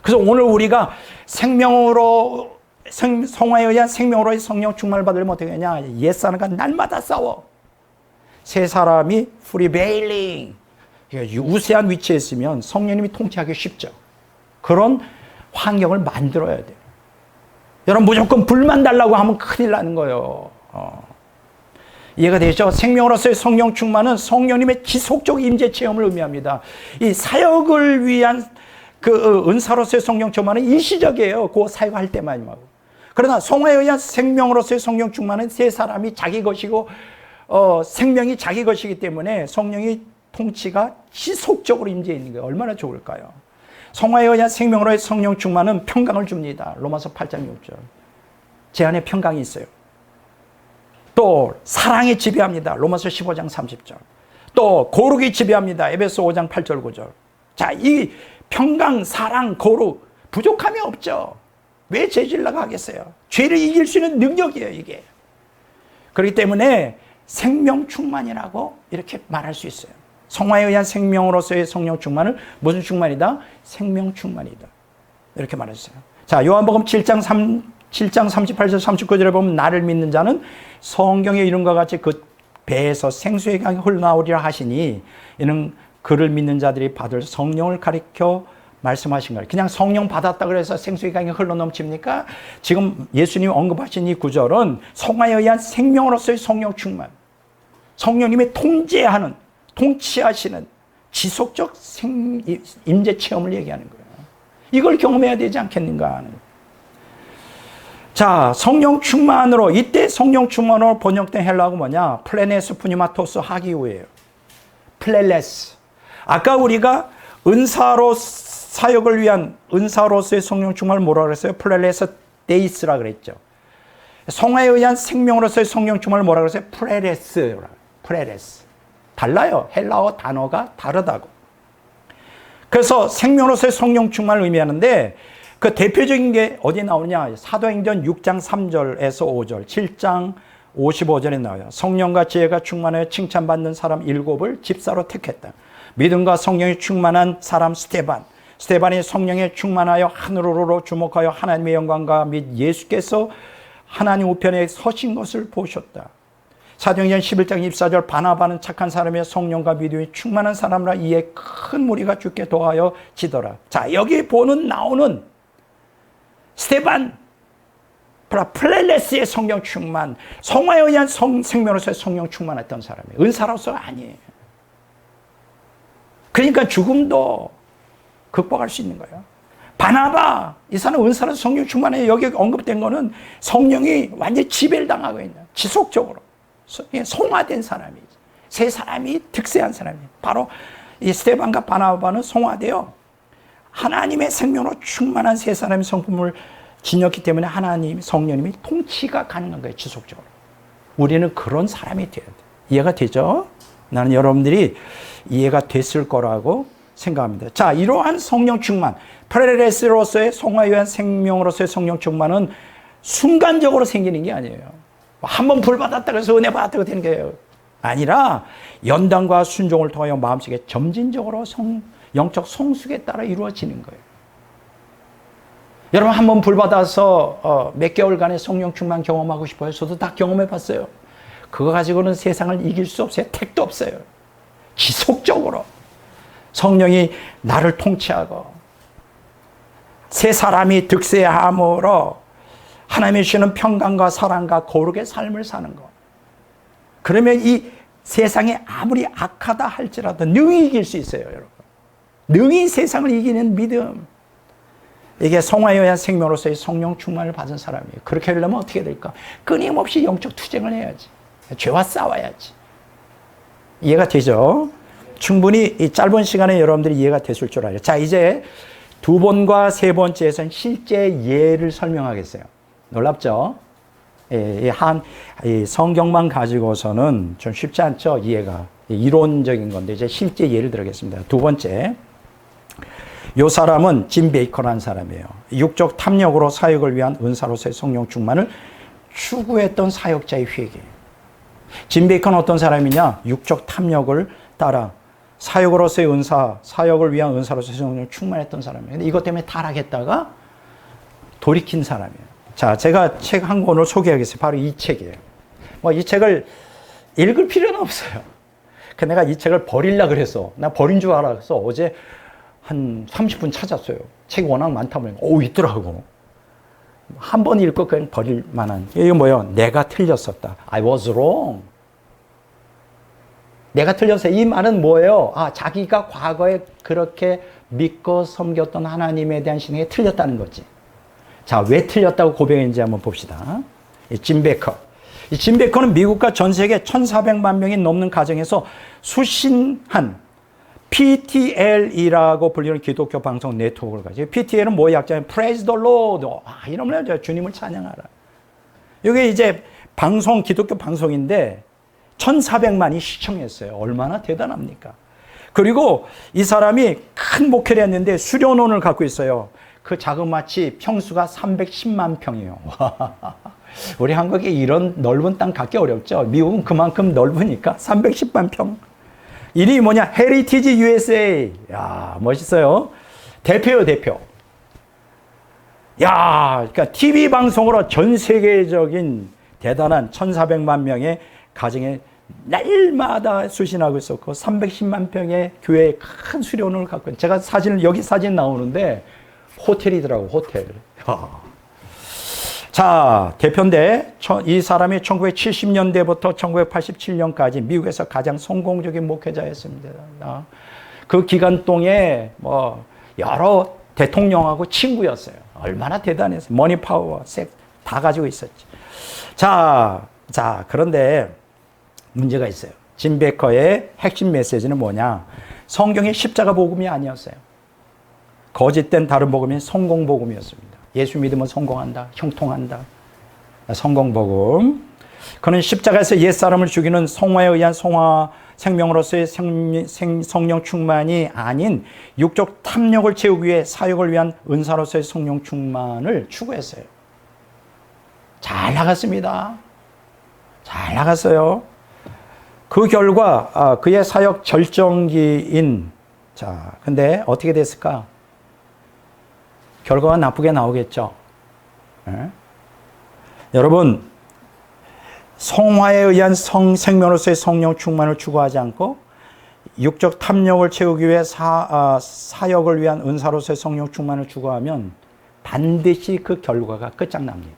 그래서 오늘 우리가 생명으로 성화에 의한 생명으로의 성령 충만을 받으려면 어떻게 하냐? 옛 사람과 날마다 싸워. 새 사람이 프리베일링 우세한 위치에 있으면 성령님이 통치하기 쉽죠. 그런 환경을 만들어야 돼요. 여러분, 무조건 불만 달라고 하면 큰일 나는 거예요. 이해가 되죠? 생명으로서의 성령 충만은 성령님의 지속적 임재 체험을 의미합니다. 이 사역을 위한 그 은사로서의 성령 충만은 일시적이에요. 그 사역할 때만이고. 그러나 성화에 의한 생명으로서의 성령 충만은 새 사람이 자기 것이고 생명이 자기 것이기 때문에 성령이 통치가 지속적으로 임재해 있는 게 얼마나 좋을까요? 성화에 의한 생명으로의 성령 충만은 평강을 줍니다. 로마서 8장 6절. 제 안에 평강이 있어요. 또 사랑이 지배합니다. 로마서 15장 30절. 또 거룩이 지배합니다. 에베소 5장 8절 9절. 자, 이 평강, 사랑, 거룩 부족함이 없죠. 왜 죄질라고 하겠어요? 죄를 이길 수 있는 능력이에요, 이게. 그렇기 때문에 생명 충만이라고 이렇게 말할 수 있어요. 성화에 의한 생명으로서의 성령 충만을 무슨 충만이다? 생명 충만이다. 이렇게 말했어요. 자, 요한복음 7장 38절 39절에 보면 나를 믿는 자는 성경의 이름과 같이 그 배에서 생수의 강이 흘러나오리라 하시니 이는 그를 믿는 자들이 받을 성령을 가리켜 말씀하신 거예요. 그냥 성령 받았다 그래서 생수의 강이 흘러넘칩니까? 지금 예수님이 언급하신 이 구절은 성화에 의한 생명으로서의 성령 충만, 성령님이 통제하는, 통치하시는 지속적 임재 체험을 얘기하는 거예요. 이걸 경험해야 되지 않겠는가 하는 거예요. 자, 성령 충만으로, 이때 성령 충만으로 번역된 헬라어가 뭐냐? 플레네스 푸니마토스 하기오예요. 플레레스. 아까 우리가 은사로 사역을 위한 은사로서의 성령 충만을 뭐라 그랬어요? 플레레스 데이스라 그랬죠. 성화에 의한 생명으로서의 성령 충만을 뭐라 그랬어요? 프레레스라. 프레레스. 달라요. 헬라어 단어가 다르다고. 그래서 생명으로서의 성령 충만을 의미하는데 그 대표적인 게 어디에 나오느냐? 사도행전 6장 3절에서 5절, 7장 55절에 나와요. 성령과 지혜가 충만하여 칭찬받는 사람 7을 집사로 택했다. 믿음과 성령이 충만한 사람 스테반이 성령에 충만하여 하늘으로 주목하여 하나님의 영광과 및 예수께서 하나님 우편에 서신 것을 보셨다. 사도행전 11장 24절 바나바는 착한 사람의 성령과 믿음이 충만한 사람이라 이에 큰 무리가 주께 도하여 지더라. 자, 여기 나오는 스테반, 플레레스의 성령 충만, 성화에 의한 생명으로서의 성령 충만했던 사람이에요. 은사로서 아니에요. 그러니까 죽음도 극복할 수 있는 거예요. 바나바, 이 사람 은사로서 성령 충만해. 여기 언급된 거는 성령이 완전히 지배를 당하고 있는, 지속적으로 성화된 사람이지. 세 사람이 득세한 사람이에요. 바로 이 스테반과 바나바는 성화되어 하나님의 생명으로 충만한 세 사람의 성품을 지녔기 때문에 하나님, 성령님이 통치가 가능한 거예요. 지속적으로. 우리는 그런 사람이 돼야 돼. 이해가 되죠? 나는 여러분들이 이해가 됐을 거라고 생각합니다. 자, 이러한 성령 충만, 프레레스로서의 성화에 의한 생명으로서의 성령 충만은 순간적으로 생기는 게 아니에요. 한번 불 받았다고 해서 은혜 받았다고 되는 게 아니라 연단과 순종을 통하여 마음속에 점진적으로 영적 성숙에 따라 이루어지는 거예요. 여러분, 한번 불 받아서 몇 개월간의 성령 충만 경험하고 싶어요? 저도 다 경험해 봤어요. 그거 가지고는 세상을 이길 수 없어요. 택도 없어요. 지속적으로 성령이 나를 통치하고 세 사람이 득세함으로 하나님이 주시는 평강과 사랑과 거룩의 삶을 사는 것. 그러면 이 세상에 아무리 악하다 할지라도 능히 이길 수 있어요, 여러분. 능히 세상을 이기는 믿음. 이게 성화에 의한 생명으로서의 성령 충만을 받은 사람이에요. 그렇게 하려면 어떻게 될까? 끊임없이 영적 투쟁을 해야지. 죄와 싸워야지. 이해가 되죠? 충분히 이 짧은 시간에 여러분들이 이해가 됐을 줄 알아요. 자, 이제 두 번과 세 번째에서는 실제 예를 설명하겠어요. 놀랍죠? 이 성경만 가지고서는 좀 쉽지 않죠? 이해가. 이론적인 건데, 이제 실제 예를 들어보겠습니다. 두 번째. 이 사람은 짐 베이커라는 사람이에요. 육적 탐욕으로 사역을 위한 은사로서의 성령 충만을 추구했던 사역자의 회개예요. 짐 베이커는 어떤 사람이냐? 육적 탐욕을 따라 사역으로서의 은사, 사역을 위한 은사로서의 성령 충만했던 사람이에요. 근데 이것 때문에 타락했다가 돌이킨 사람이에요. 자, 제가 책 한 권을 소개하겠습니다. 바로 이 책이에요. 뭐 이 책을 읽을 필요는 없어요. 내가 이 책을 버리려고 그래서, 나 버린 줄 알아서 어제 한 30분 찾았어요. 책이 워낙 많다 보니까, 있더라고. 한 번 읽고 그냥 버릴 만한. 이게 뭐예요? 내가 틀렸었다. I was wrong. 내가 틀렸어요. 이 말은 뭐예요? 자기가 과거에 그렇게 믿고 섬겼던 하나님에 대한 신앙에 틀렸다는 거지. 자, 왜 틀렸다고 고백했는지 한번 봅시다. 짐 베이커. 이 짐 베이커는 미국과 전 세계 1,400만 명이 넘는 가정에서 수신한 PTL이라고 불리는 기독교 방송 네트워크를 가지고, PTL은 뭐의 약자냐면 Praise the Lord. 이러면 주님을 찬양하라. 이게 이제 방송, 기독교 방송인데 1,400만이 시청했어요. 얼마나 대단합니까? 그리고 이 사람이 큰 목회를 했는데 수련원을 갖고 있어요. 그 자그마치 평수가 310만 평이에요. 우리 한국에 이런 넓은 땅 갖기 어렵죠. 미국은 그만큼 넓으니까 310만 평. 이름이 뭐냐? 헤리티지 USA. 야, 멋있어요. 대표요, 대표. 야, 그러니까 TV 방송으로 전 세계적인 대단한 1,400만 명의 가정에 날마다 수신하고 있었고, 310만 평의 교회에 큰 수련원을 갖고, 제가 여기 사진 나오는데, 호텔이더라고, 호텔. 자, 대표인데, 이 사람이 1970년대부터 1987년까지 미국에서 가장 성공적인 목회자였습니다. 그 기간 동에 여러 대통령하고 친구였어요. 얼마나 대단했어요. 머니 파워, 섹 다 가지고 있었지. 자, 그런데 문제가 있어요. 짐 베이커의 핵심 메시지는 뭐냐? 성경의 십자가 복음이 아니었어요. 거짓된 다른 복음이 성공 복음이었습니다. 예수 믿으면 성공한다, 형통한다. 성공 복음. 그는 십자가에서 옛사람을 죽이는 성화에 의한 생명으로서의 성령 충만이 아닌 육적 탐욕을 채우기 위해 사역을 위한 은사로서의 성령 충만을 추구했어요. 잘 나갔습니다. 잘 나갔어요. 그 결과 그의 사역 절정기인, 자, 근데 어떻게 됐을까? 결과가 나쁘게 나오겠죠. 여러분, 성화에 의한 생명으로서의 성령 충만을 추구하지 않고 육적 탐욕을 채우기 위해 사역을 위한 은사로서의 성령 충만을 추구하면 반드시 그 결과가 끝장납니다.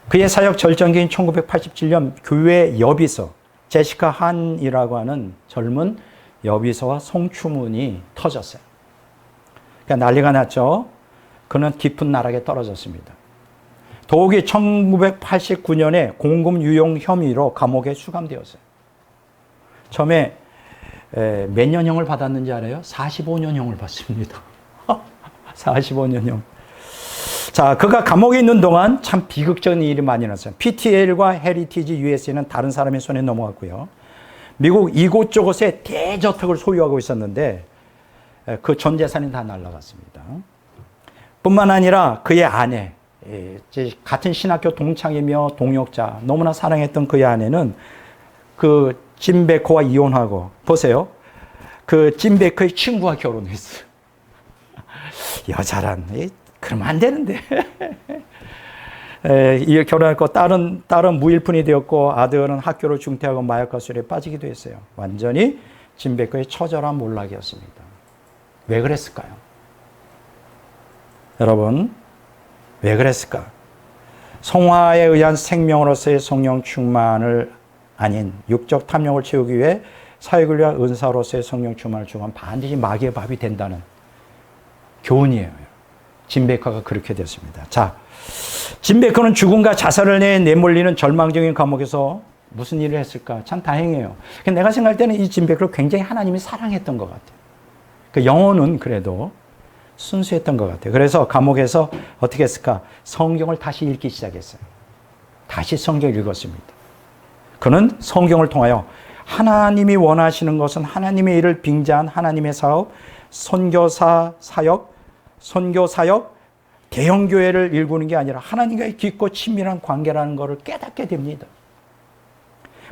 그의 사역 절정기인 1987년 교회 여비서, 제시카 한이라고 하는 젊은 여비서와 성추문이 터졌어요. 그러니까 난리가 났죠. 그는 깊은 나락에 떨어졌습니다. 더욱이 1989년에 공금 유용 혐의로 감옥에 수감되었어요. 처음에 몇 년형을 받았는지 알아요? 45년형을 받습니다. 45년형. 자, 그가 감옥에 있는 동안 참 비극적인 일이 많이 났어요. PTL과 헤리티지 USA는 다른 사람의 손에 넘어갔고요. 미국 이곳저곳에 대저택을 소유하고 있었는데 그 전 재산이 다 날아갔습니다. 뿐만 아니라 그의 아내, 같은 신학교 동창이며 동역자, 너무나 사랑했던 그의 아내는 그 짐 베이커와 이혼하고, 보세요. 그 짐 베이커의 친구와 결혼했어요. 여자란, 그러면 안 되는데. 이 결혼했고, 딸은 무일푼이 되었고, 아들은 학교를 중퇴하고 마약과 술에 빠지기도 했어요. 완전히 짐 베이커의 처절한 몰락이었습니다. 왜 그랬을까요? 여러분, 왜 그랬을까? 성화에 의한 생명으로서의 성령 충만을 아닌 육적 탐욕을 채우기 위해 사역을 위한 은사로서의 성령 충만을 추구하면 반드시 마귀의 밥이 된다는 교훈이에요. 짐 베이커가 그렇게 됐습니다. 자, 짐 베커는 죽음과 자살을 내몰리는 절망적인 감옥에서 무슨 일을 했을까? 참 다행이에요. 내가 생각할 때는 이 짐 베커를 굉장히 하나님이 사랑했던 것 같아요. 그 영혼은 그래도 순수했던 것 같아요. 그래서 감옥에서 어떻게 했을까? 성경을 다시 읽기 시작했어요. 다시 성경을 읽었습니다. 그는 성경을 통하여 하나님이 원하시는 것은 하나님의 일을 빙자한 하나님의 사업, 선교 사역, 대형교회를 일구는 게 아니라 하나님과의 깊고 친밀한 관계라는 것을 깨닫게 됩니다.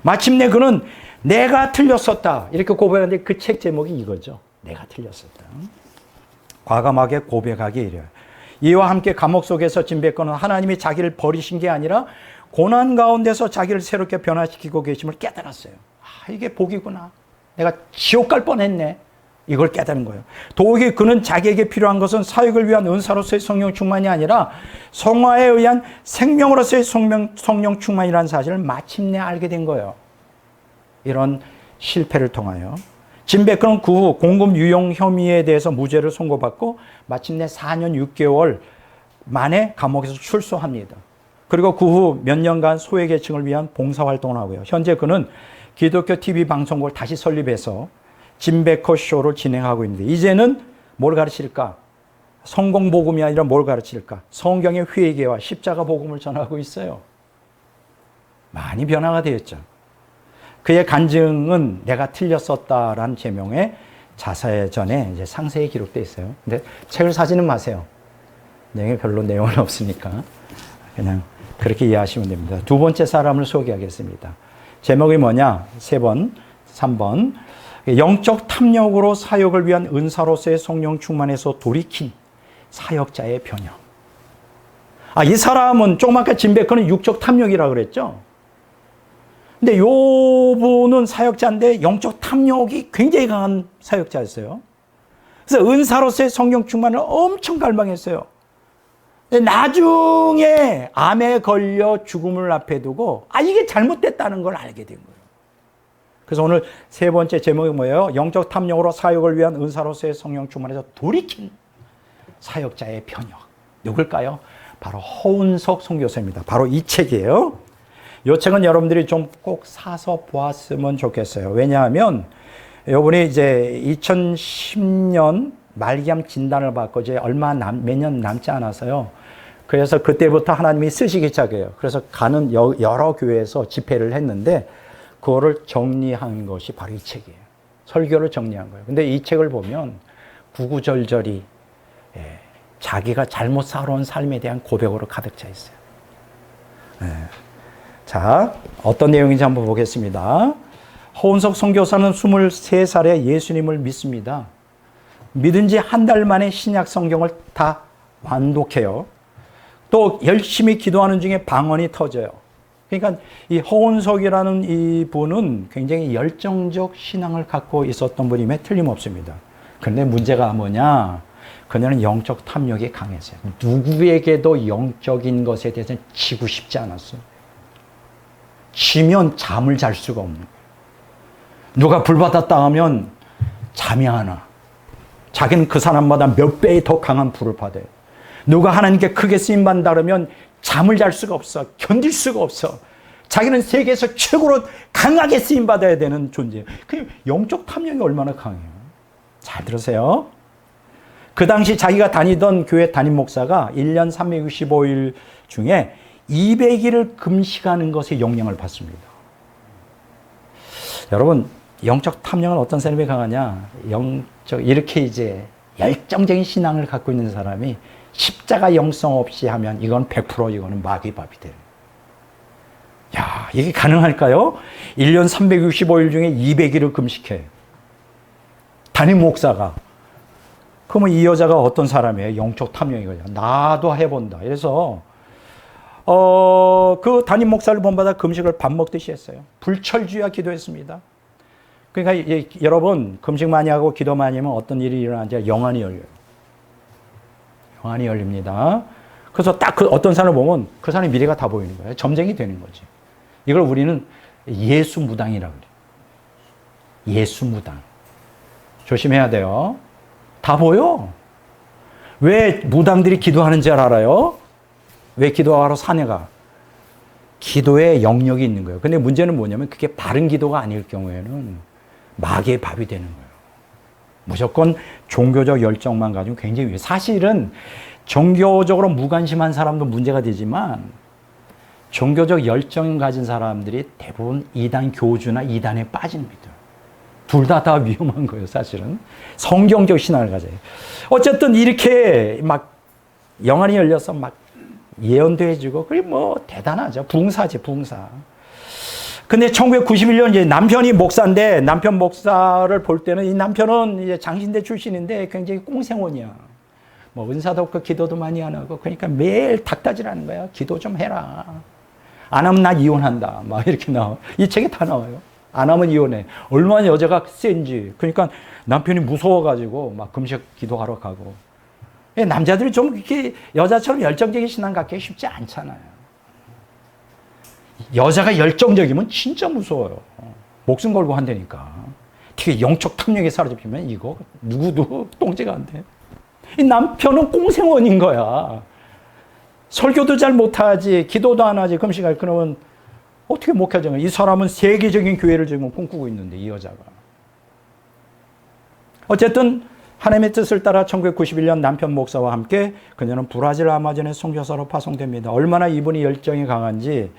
마침내 그는 내가 틀렸었다 이렇게 고백하는데 그 책 제목이 이거죠. 내가 틀렸었다. 과감하게 고백하기 이래요. 이와 함께 감옥 속에서 짐 베커는 하나님이 자기를 버리신 게 아니라 고난 가운데서 자기를 새롭게 변화시키고 계심을 깨달았어요. 아, 이게 복이구나. 내가 지옥 갈 뻔했네. 이걸 깨달은 거예요. 더욱이 그는 자기에게 필요한 것은 사역을 위한 은사로서의 성령 충만이 아니라 성화에 의한 생명으로서의 성령 충만이라는 사실을 마침내 알게 된 거예요. 이런 실패를 통하여. 짐 베커는 그 후 공금 유용 혐의에 대해서 무죄를 선고받고 마침내 4년 6개월 만에 감옥에서 출소합니다. 그리고 그 후 몇 년간 소외계층을 위한 봉사활동을 하고요. 현재 그는 기독교 TV 방송국을 다시 설립해서 짐 베커 쇼를 진행하고 있는데 이제는 뭘 가르칠까? 성공 복음이 아니라 뭘 가르칠까? 성경의 회개와 십자가 복음을 전하고 있어요. 많이 변화가 되었죠. 그의 간증은 내가 틀렸었다라는 제목의 자서전에 이제 상세히 기록되어 있어요. 근데 책을 사지는 마세요. 내용에 별로 내용은 없으니까 그냥 그렇게 이해하시면 됩니다. 두 번째 사람을 소개하겠습니다. 제목이 뭐냐? 3번. 영적 탐욕으로 사역을 위한 은사로서의 성령 충만에서 돌이킨 사역자의 변형. 이 사람은 조금 아까 짐 베커는 육적 탐욕이라고 그랬죠. 근데 요 분은 사역자인데 영적 탐욕이 굉장히 강한 사역자였어요. 그래서 은사로서의 성령 충만을 엄청 갈망했어요. 근데 나중에 암에 걸려 죽음을 앞에 두고 이게 잘못됐다는 걸 알게 된 거예요. 그래서 오늘 세 번째 제목이 뭐예요? 영적 탐욕으로 사역을 위한 은사로서의 성령 충만에서 돌이킨 사역자의 변형. 누굴까요? 바로 허운석 선교사입니다. 바로 이 책이에요. 이 책은 여러분들이 좀 꼭 사서 보았으면 좋겠어요. 왜냐하면 이분이 이제 2010년 말기암 진단을 받고 이제 몇 년 남지 않아서요. 그래서 그때부터 하나님이 쓰시기 시작해요. 그래서 가는 여러 교회에서 집회를 했는데 그거를 정리한 것이 바로 이 책이에요. 설교를 정리한 거예요. 근데 이 책을 보면 구구절절이 자기가 잘못 살아온 삶에 대한 고백으로 가득 차 있어요. 자, 어떤 내용인지 한번 보겠습니다. 허운석 선교사는 23살에 예수님을 믿습니다. 믿은 지 한 달 만에 신약 성경을 다 완독해요. 또 열심히 기도하는 중에 방언이 터져요. 그러니까 이 허운석이라는 이 분은 굉장히 열정적 신앙을 갖고 있었던 분임에 틀림없습니다. 그런데 문제가 뭐냐? 그녀는 영적 탐욕이 강했어요. 누구에게도 영적인 것에 대해서는 지고 싶지 않았어요. 지면 잠을 잘 수가 없는 거예요. 누가 불받았다 하면 잠이 안 와. 자기는 그 사람마다 몇 배의 더 강한 불을 받아요. 누가 하나님께 크게 쓰임받는다 그러면 잠을 잘 수가 없어. 견딜 수가 없어. 자기는 세계에서 최고로 강하게 쓰임받아야 되는 존재예요. 그 영적 탐욕이 얼마나 강해요. 잘 들으세요. 그 당시 자기가 다니던 교회 담임 목사가 1년 365일 중에 200일을 금식하는 것에 영향을 받습니다. 여러분, 영적 탐욕은 어떤 사람이 강하냐? 이렇게 이제 열정적인 신앙을 갖고 있는 사람이 십자가 영성 없이 하면 이건 100% 이거는 마귀밥이 돼요. 야, 이게 가능할까요? 1년 365일 중에 200일을 금식해. 담임 목사가. 그러면 이 여자가 어떤 사람이에요? 영적 탐욕이거든요. 나도 해본다. 그래서 그 담임 목사를 본받아 금식을 밥 먹듯이 했어요. 불철주야 기도했습니다. 그러니까 여러분 금식 많이 하고 기도 많이 하면 어떤 일이 일어나는지 영안이 열려요. 영안이 열립니다. 그래서 딱 그 어떤 사람을 보면 그 사람의 미래가 다 보이는 거예요. 점쟁이 되는 거지. 이걸 우리는 예수무당이라고 그래요. 예수무당. 조심해야 돼요. 다 보여. 왜 무당들이 기도하는 줄 알아요? 왜 기도하러 사내가? 기도에 영역이 있는 거예요. 근데 문제는 뭐냐면 그게 바른 기도가 아닐 경우에는 마귀의 밥이 되는 거예요. 무조건 종교적 열정만 가지고 굉장히 위험해요. 사실은 종교적으로 무관심한 사람도 문제가 되지만 종교적 열정 가진 사람들이 대부분 이단 교주나 이단에 빠집니다. 둘 다 위험한 거예요, 사실은. 성경적 신앙을 가져요. 어쨌든 이렇게 막 영안이 열려서 막 예언도 해주고, 그게 뭐 대단하죠. 부흥사지, 부흥사. 근데 1991년 이제 남편이 목사인데, 남편 목사를 볼 때는 이 남편은 이제 장신대 출신인데 굉장히 꽁생원이야. 뭐 은사도 없고 기도도 많이 안 하고, 그러니까 매일 닥다질하는 거야. 기도 좀 해라. 안 하면 나 이혼한다. 막 이렇게 나와. 이 책에 다 나와요. 안 하면 이혼해. 얼마나 여자가 센지. 그러니까 남편이 무서워가지고 막 금식 기도하러 가고. 남자들이 좀 이렇게 여자처럼 열정적인 신앙 갖기 쉽지 않잖아요. 여자가 열정적이면 진짜 무서워요. 목숨 걸고 한다니까. 특히 영적 탐욕에 사로잡히면 이거 누구도 똥제가 안 돼. 이 남편은 꽁생원인 거야. 설교도 잘 못하지, 기도도 안 하지, 금식할. 그러면 어떻게 목회자가? 이 사람은 세계적인 교회를 지금 꿈꾸고 있는데, 이 여자가. 어쨌든 하나님의 뜻을 따라 1991년 남편 목사와 함께 그녀는 브라질 아마존의 선교사로 파송됩니다. 얼마나 이분이 열정이 강한지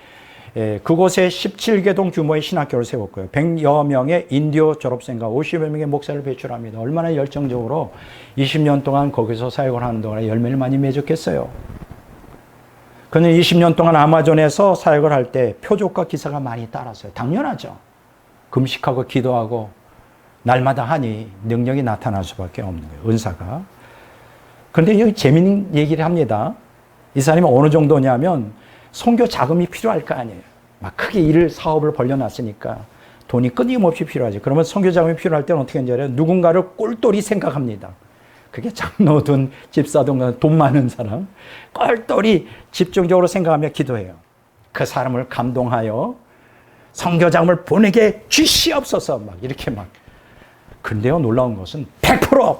그곳에 17개동 규모의 신학교를 세웠고요. 100여 명의 인디오 졸업생과 50여 명의 목사를 배출합니다. 얼마나 열정적으로 20년 동안 거기서 사역을 하는 동안에 열매를 많이 맺었겠어요. 그는 20년 동안 아마존에서 사역을 할 때 표적과 기사가 많이 따랐어요. 당연하죠. 금식하고 기도하고 날마다 하니 능력이 나타날 수밖에 없는 거예요. 은사가. 그런데 여기 재미있는 얘기를 합니다. 이 사람이 어느 정도냐면 선교 자금이 필요할 거 아니에요. 막 크게 사업을 벌려놨으니까 돈이 끊임없이 필요하지. 그러면 선교 자금이 필요할 때는 어떻게 하는지 알아요? 누군가를 꼴똘히 생각합니다. 그게 장로든 집사든 돈 많은 사람. 꼴똘히 집중적으로 생각하며 기도해요. 그 사람을 감동하여 선교 자금을 보내게 주시옵소서. 막 이렇게 막. 근데요, 놀라운 것은 100%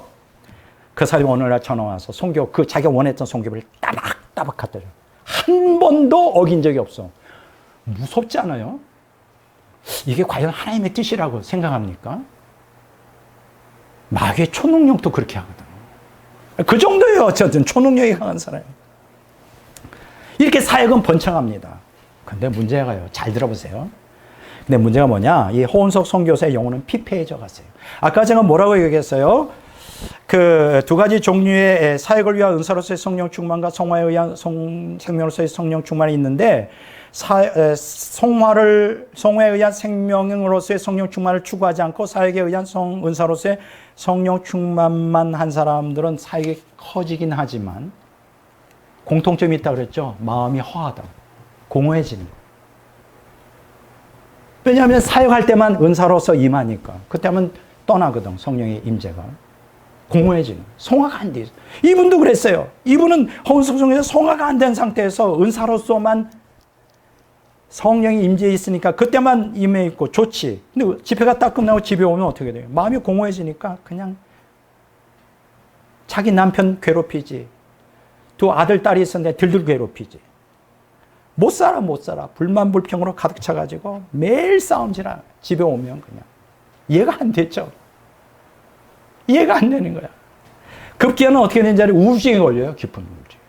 그 사람이 어느 날 전화 와서 선교, 자기가 원했던 선교를 따박따박 갖다 줘요. 한 번도 어긴 적이 없어. 무섭지 않아요? 이게 과연 하나님의 뜻이라고 생각합니까? 마귀의 초능력도 그렇게 하거든. 그 정도예요. 어쨌든 초능력이 강한 사람. 이렇게 사역은 번창합니다. 근데 문제가요. 잘 들어보세요. 근데 문제가 뭐냐? 이 호은석 선교사의 영혼은 피폐해져 갔어요. 아까 제가 뭐라고 얘기했어요? 그 두 가지 종류의 사역을 위한 은사로서의 성령 충만과 성화에 의한 생명으로서의 성령 충만이 있는데, 성화에 의한 생명으로서의 성령 충만을 추구하지 않고 사역에 의한 은사로서의 성령 충만만 한 사람들은 사역이 커지긴 하지만 공통점이 있다고 그랬죠. 마음이 허하다. 공허해지는 거예요. 왜냐하면 사역할 때만 은사로서 임하니까. 그때 하면 떠나거든, 성령의 임재가. 공허해지는. 성화가 안 돼. 이분도 그랬어요. 이분은 허은석성에서 성화가 안 된 상태에서 은사로서만 성령이 임재해 있으니까 그때만 임해 있고 좋지. 근데 집회가 딱 끝나고 집에 오면 어떻게 돼요? 마음이 공허해지니까 그냥 자기 남편 괴롭히지. 두 아들, 딸이 있었는데 들들 괴롭히지. 못 살아. 불만, 불평으로 가득 차가지고 매일 싸움질하. 집에 오면 그냥. 이해가 안 됐죠. 이해가 안 되는 거야. 급기야는 어떻게 되는지 알아요? 우울증에 걸려요. 깊은 우울증.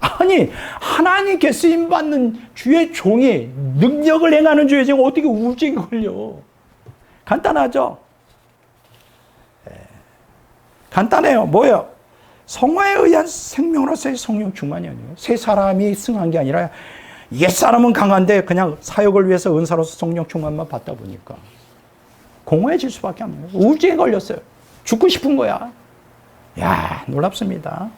아니, 하나님께 쓰임받는 주의 종이 능력을 행하는 주의 종이 어떻게 우울증에 걸려? 간단하죠? 간단해요. 뭐예요? 성화에 의한 생명으로서의 성령 충만이 아니에요. 새 사람이 승한 게 아니라 옛사람은 강한데 그냥 사역을 위해서 은사로서 성령 충만만 받다 보니까 공허해질 수밖에 없는 거예요. 우울증에 걸렸어요. 죽고 싶은 거야. 야, 놀랍습니다.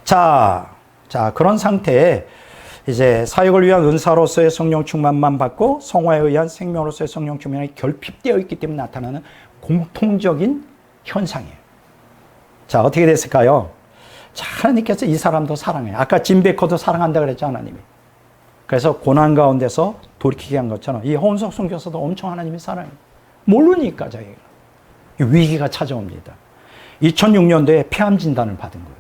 자, 그런 상태에 이제 사역을 위한 은사로서의 성령 충만만 받고 성화에 의한 생명으로서의 성령 충만이 결핍되어 있기 때문에 나타나는 공통적인 현상이에요. 자, 어떻게 됐을까요? 자, 하나님께서 이 사람도 사랑해요. 아까 짐 베커도 사랑한다 그랬죠, 하나님이. 그래서 고난 가운데서 돌이키게 한 것처럼 이 홍석 선교사도 엄청 하나님이 사랑해요. 모르니까 자기가. 위기가 찾아옵니다. 2006년도에 폐암 진단을 받은 거예요.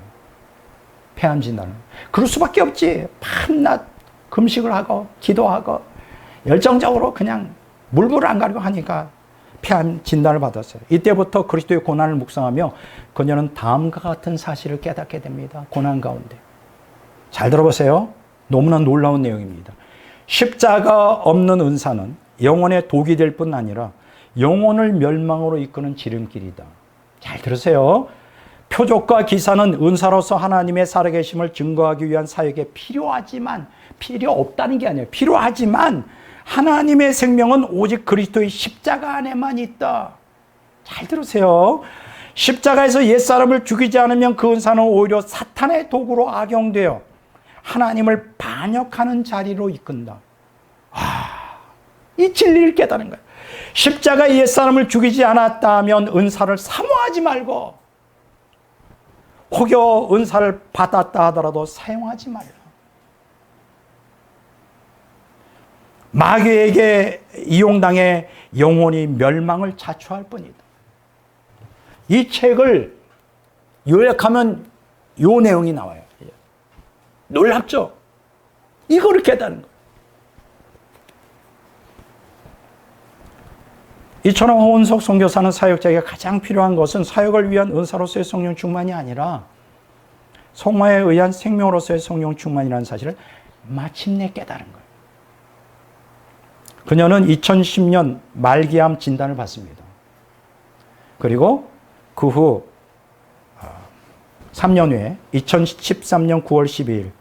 폐암 진단을. 그럴 수밖에 없지. 밤낮 금식을 하고 기도하고 열정적으로 그냥 물불을 안 가리고 하니까 폐암 진단을 받았어요. 이때부터 그리스도의 고난을 묵상하며 그녀는 다음과 같은 사실을 깨닫게 됩니다. 고난 가운데. 잘 들어보세요. 너무나 놀라운 내용입니다. 십자가 없는 은사는 영혼의 독이 될 뿐 아니라 영혼을 멸망으로 이끄는 지름길이다. 잘 들으세요. 표적과 기사는 은사로서 하나님의 살아계심을 증거하기 위한 사역에 필요하지만, 필요 없다는 게 아니에요. 필요하지만 하나님의 생명은 오직 그리스도의 십자가 안에만 있다. 잘 들으세요. 십자가에서 옛사람을 죽이지 않으면 그 은사는 오히려 사탄의 도구로 악용되어 하나님을 반역하는 자리로 이끈다. 이 진리를 깨달은 거예요. 십자가의 옛사람을 죽이지 않았다면 은사를 사모하지 말고, 혹여 은사를 받았다 하더라도 사용하지 말라. 마귀에게 이용당해 영혼이 멸망을 자초할 뿐이다. 이 책을 요약하면 요 내용이 나와요. 놀랍죠? 이거를 깨닫는 거예요. 이처럼 허은석 선교사는 사역자에게 가장 필요한 것은 사역을 위한 은사로서의 성령 충만이 아니라 성화에 의한 생명으로서의 성령 충만이라는 사실을 마침내 깨달은 거예요. 그녀는 2010년 말기암 진단을 받습니다. 그리고 그 후 3년 후에 2013년 9월 12일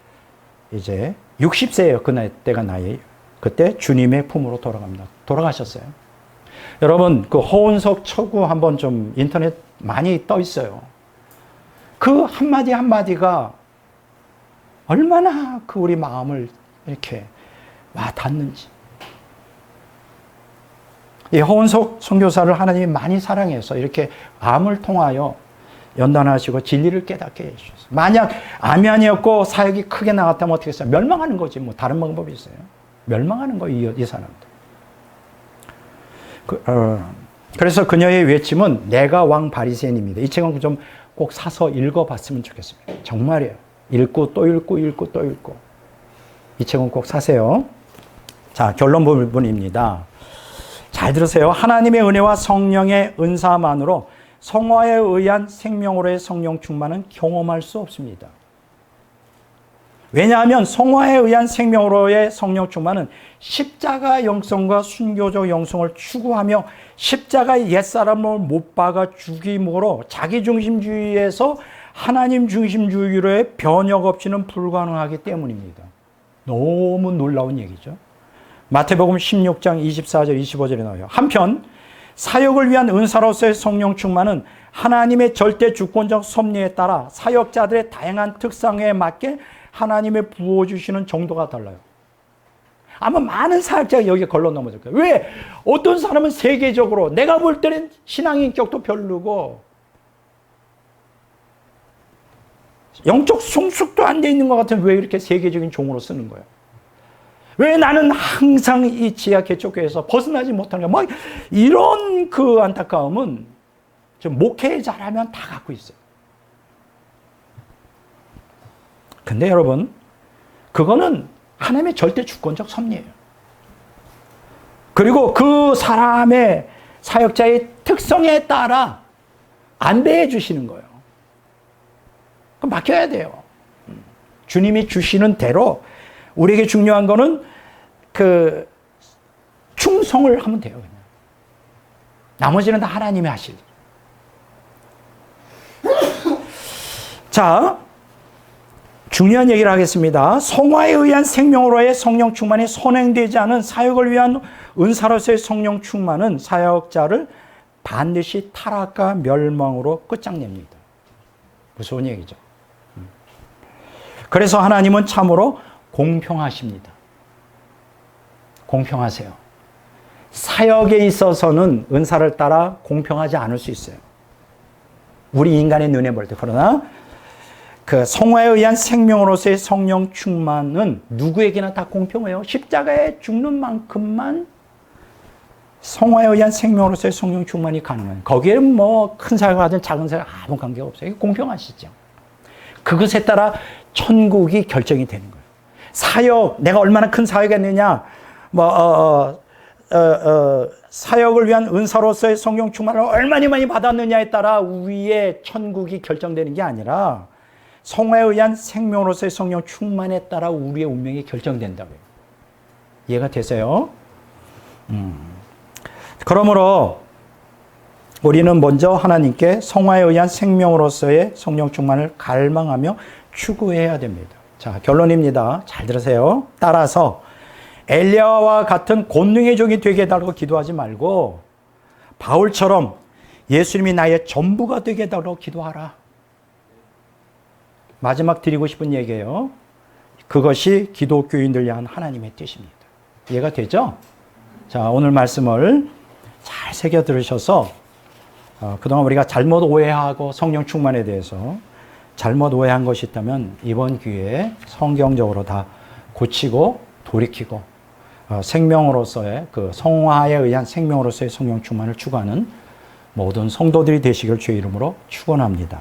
이제 60세예요. 그때가 나이. 그때 주님의 품으로 돌아갑니다. 돌아가셨어요. 여러분, 그 허은석 처구 한번 좀 인터넷 많이 떠 있어요. 그 한마디 한마디가 얼마나 그 우리 마음을 이렇게 와 닿는지. 이 허은석 선교사를 하나님이 많이 사랑해서 이렇게 암을 통하여 연단하시고 진리를 깨닫게 해주셨어요. 만약 암이 아니었고 사역이 크게 나갔다면 어떻게 했어요? 멸망하는 거지. 뭐 다른 방법이 있어요. 멸망하는 거예요, 이 사람들. 그래서 그녀의 외침은 내가 왕 바리새인입니다. 이 책은 좀 꼭 사서 읽어봤으면 좋겠습니다. 정말이에요. 읽고 또 읽고 읽고 또 읽고. 이 책은 꼭 사세요. 자, 결론 부분입니다. 잘 들으세요. 하나님의 은혜와 성령의 은사만으로 성화에 의한 생명으로의 성령 충만은 경험할 수 없습니다. 왜냐하면 성화에 의한 생명으로의 성령 충만은 십자가 영성과 순교적 영성을 추구하며 십자가의 옛사람을 못 박아 죽임으로 자기중심주의에서 하나님 중심주의로의 변혁 없이는 불가능하기 때문입니다. 너무 놀라운 얘기죠. 마태복음 16장 24절 25절에 나와요. 한편 사역을 위한 은사로서의 성령 충만은 하나님의 절대 주권적 섭리에 따라 사역자들의 다양한 특성에 맞게 하나님의 부어주시는 정도가 달라요. 아마 많은 사역자가 여기에 걸러 넘어질 거예요. 왜? 어떤 사람은 세계적으로 내가 볼 때는 신앙 인격도 별로고 영적 성숙도 안 돼 있는 것 같은 왜 이렇게 세계적인 종으로 쓰는 거예요? 왜 나는 항상 이 지하 개척교회에서 벗어나지 못하는 거야? 막 이런 그 안타까움은 좀 목회 잘하면 다 갖고 있어요. 근데 여러분, 그거는 하나님의 절대 주권적 섭리예요. 그리고 그 사람의 사역자의 특성에 따라 안배해 주시는 거예요. 그럼 맡겨야 돼요. 주님이 주시는 대로 우리에게 중요한 거는 그 충성을 하면 돼요. 그냥. 나머지는 다 하나님이 하실. 자, 중요한 얘기를 하겠습니다. 성화에 의한 생명으로의 성령 충만이 선행되지 않은 사역을 위한 은사로서의 성령 충만은 사역자를 반드시 타락과 멸망으로 끝장냅니다. 무서운 얘기죠. 그래서 하나님은 참으로 공평하십니다. 공평하세요. 사역에 있어서는 은사를 따라 공평하지 않을 수 있어요. 우리 인간의 눈에 볼 때. 그러나 그 성화에 의한 생명으로서의 성령 충만은 누구에게나 다 공평해요. 십자가에 죽는 만큼만 성화에 의한 생명으로서의 성령 충만이 가능해요. 거기에는 뭐 큰 사역을 하든 작은 사역 아무 관계가 없어요. 공평하시죠. 그것에 따라 천국이 결정이 되는 거예요. 사역, 내가 얼마나 큰 사역했느냐, 사역을 위한 은사로서의 성령 충만을 얼마나 많이 받았느냐에 따라 우리의 천국이 결정되는 게 아니라 성화에 의한 생명으로서의 성령 충만에 따라 우리의 운명이 결정된다고요. 이해가 되세요? 그러므로 우리는 먼저 하나님께 성화에 의한 생명으로서의 성령 충만을 갈망하며 추구해야 됩니다. 자, 결론입니다. 잘 들으세요. 따라서 엘리야와 같은 권능의 종이 되게 해달라고 기도하지 말고 바울처럼 예수님이 나의 전부가 되게 해달라고 기도하라. 마지막 드리고 싶은 얘기예요. 그것이 기독교인들 향한 하나님의 뜻입니다. 이해가 되죠? 자, 오늘 말씀을 잘 새겨 들으셔서 그동안 우리가 잘못 오해하고 성령 충만에 대해서 잘못 오해한 것이 있다면 이번 기회에 성경적으로 다 고치고 돌이키고 생명으로서의 그 성화에 의한 생명으로서의 성령 충만을 추구하는 모든 성도들이 되시길 주의 이름으로 축원합니다.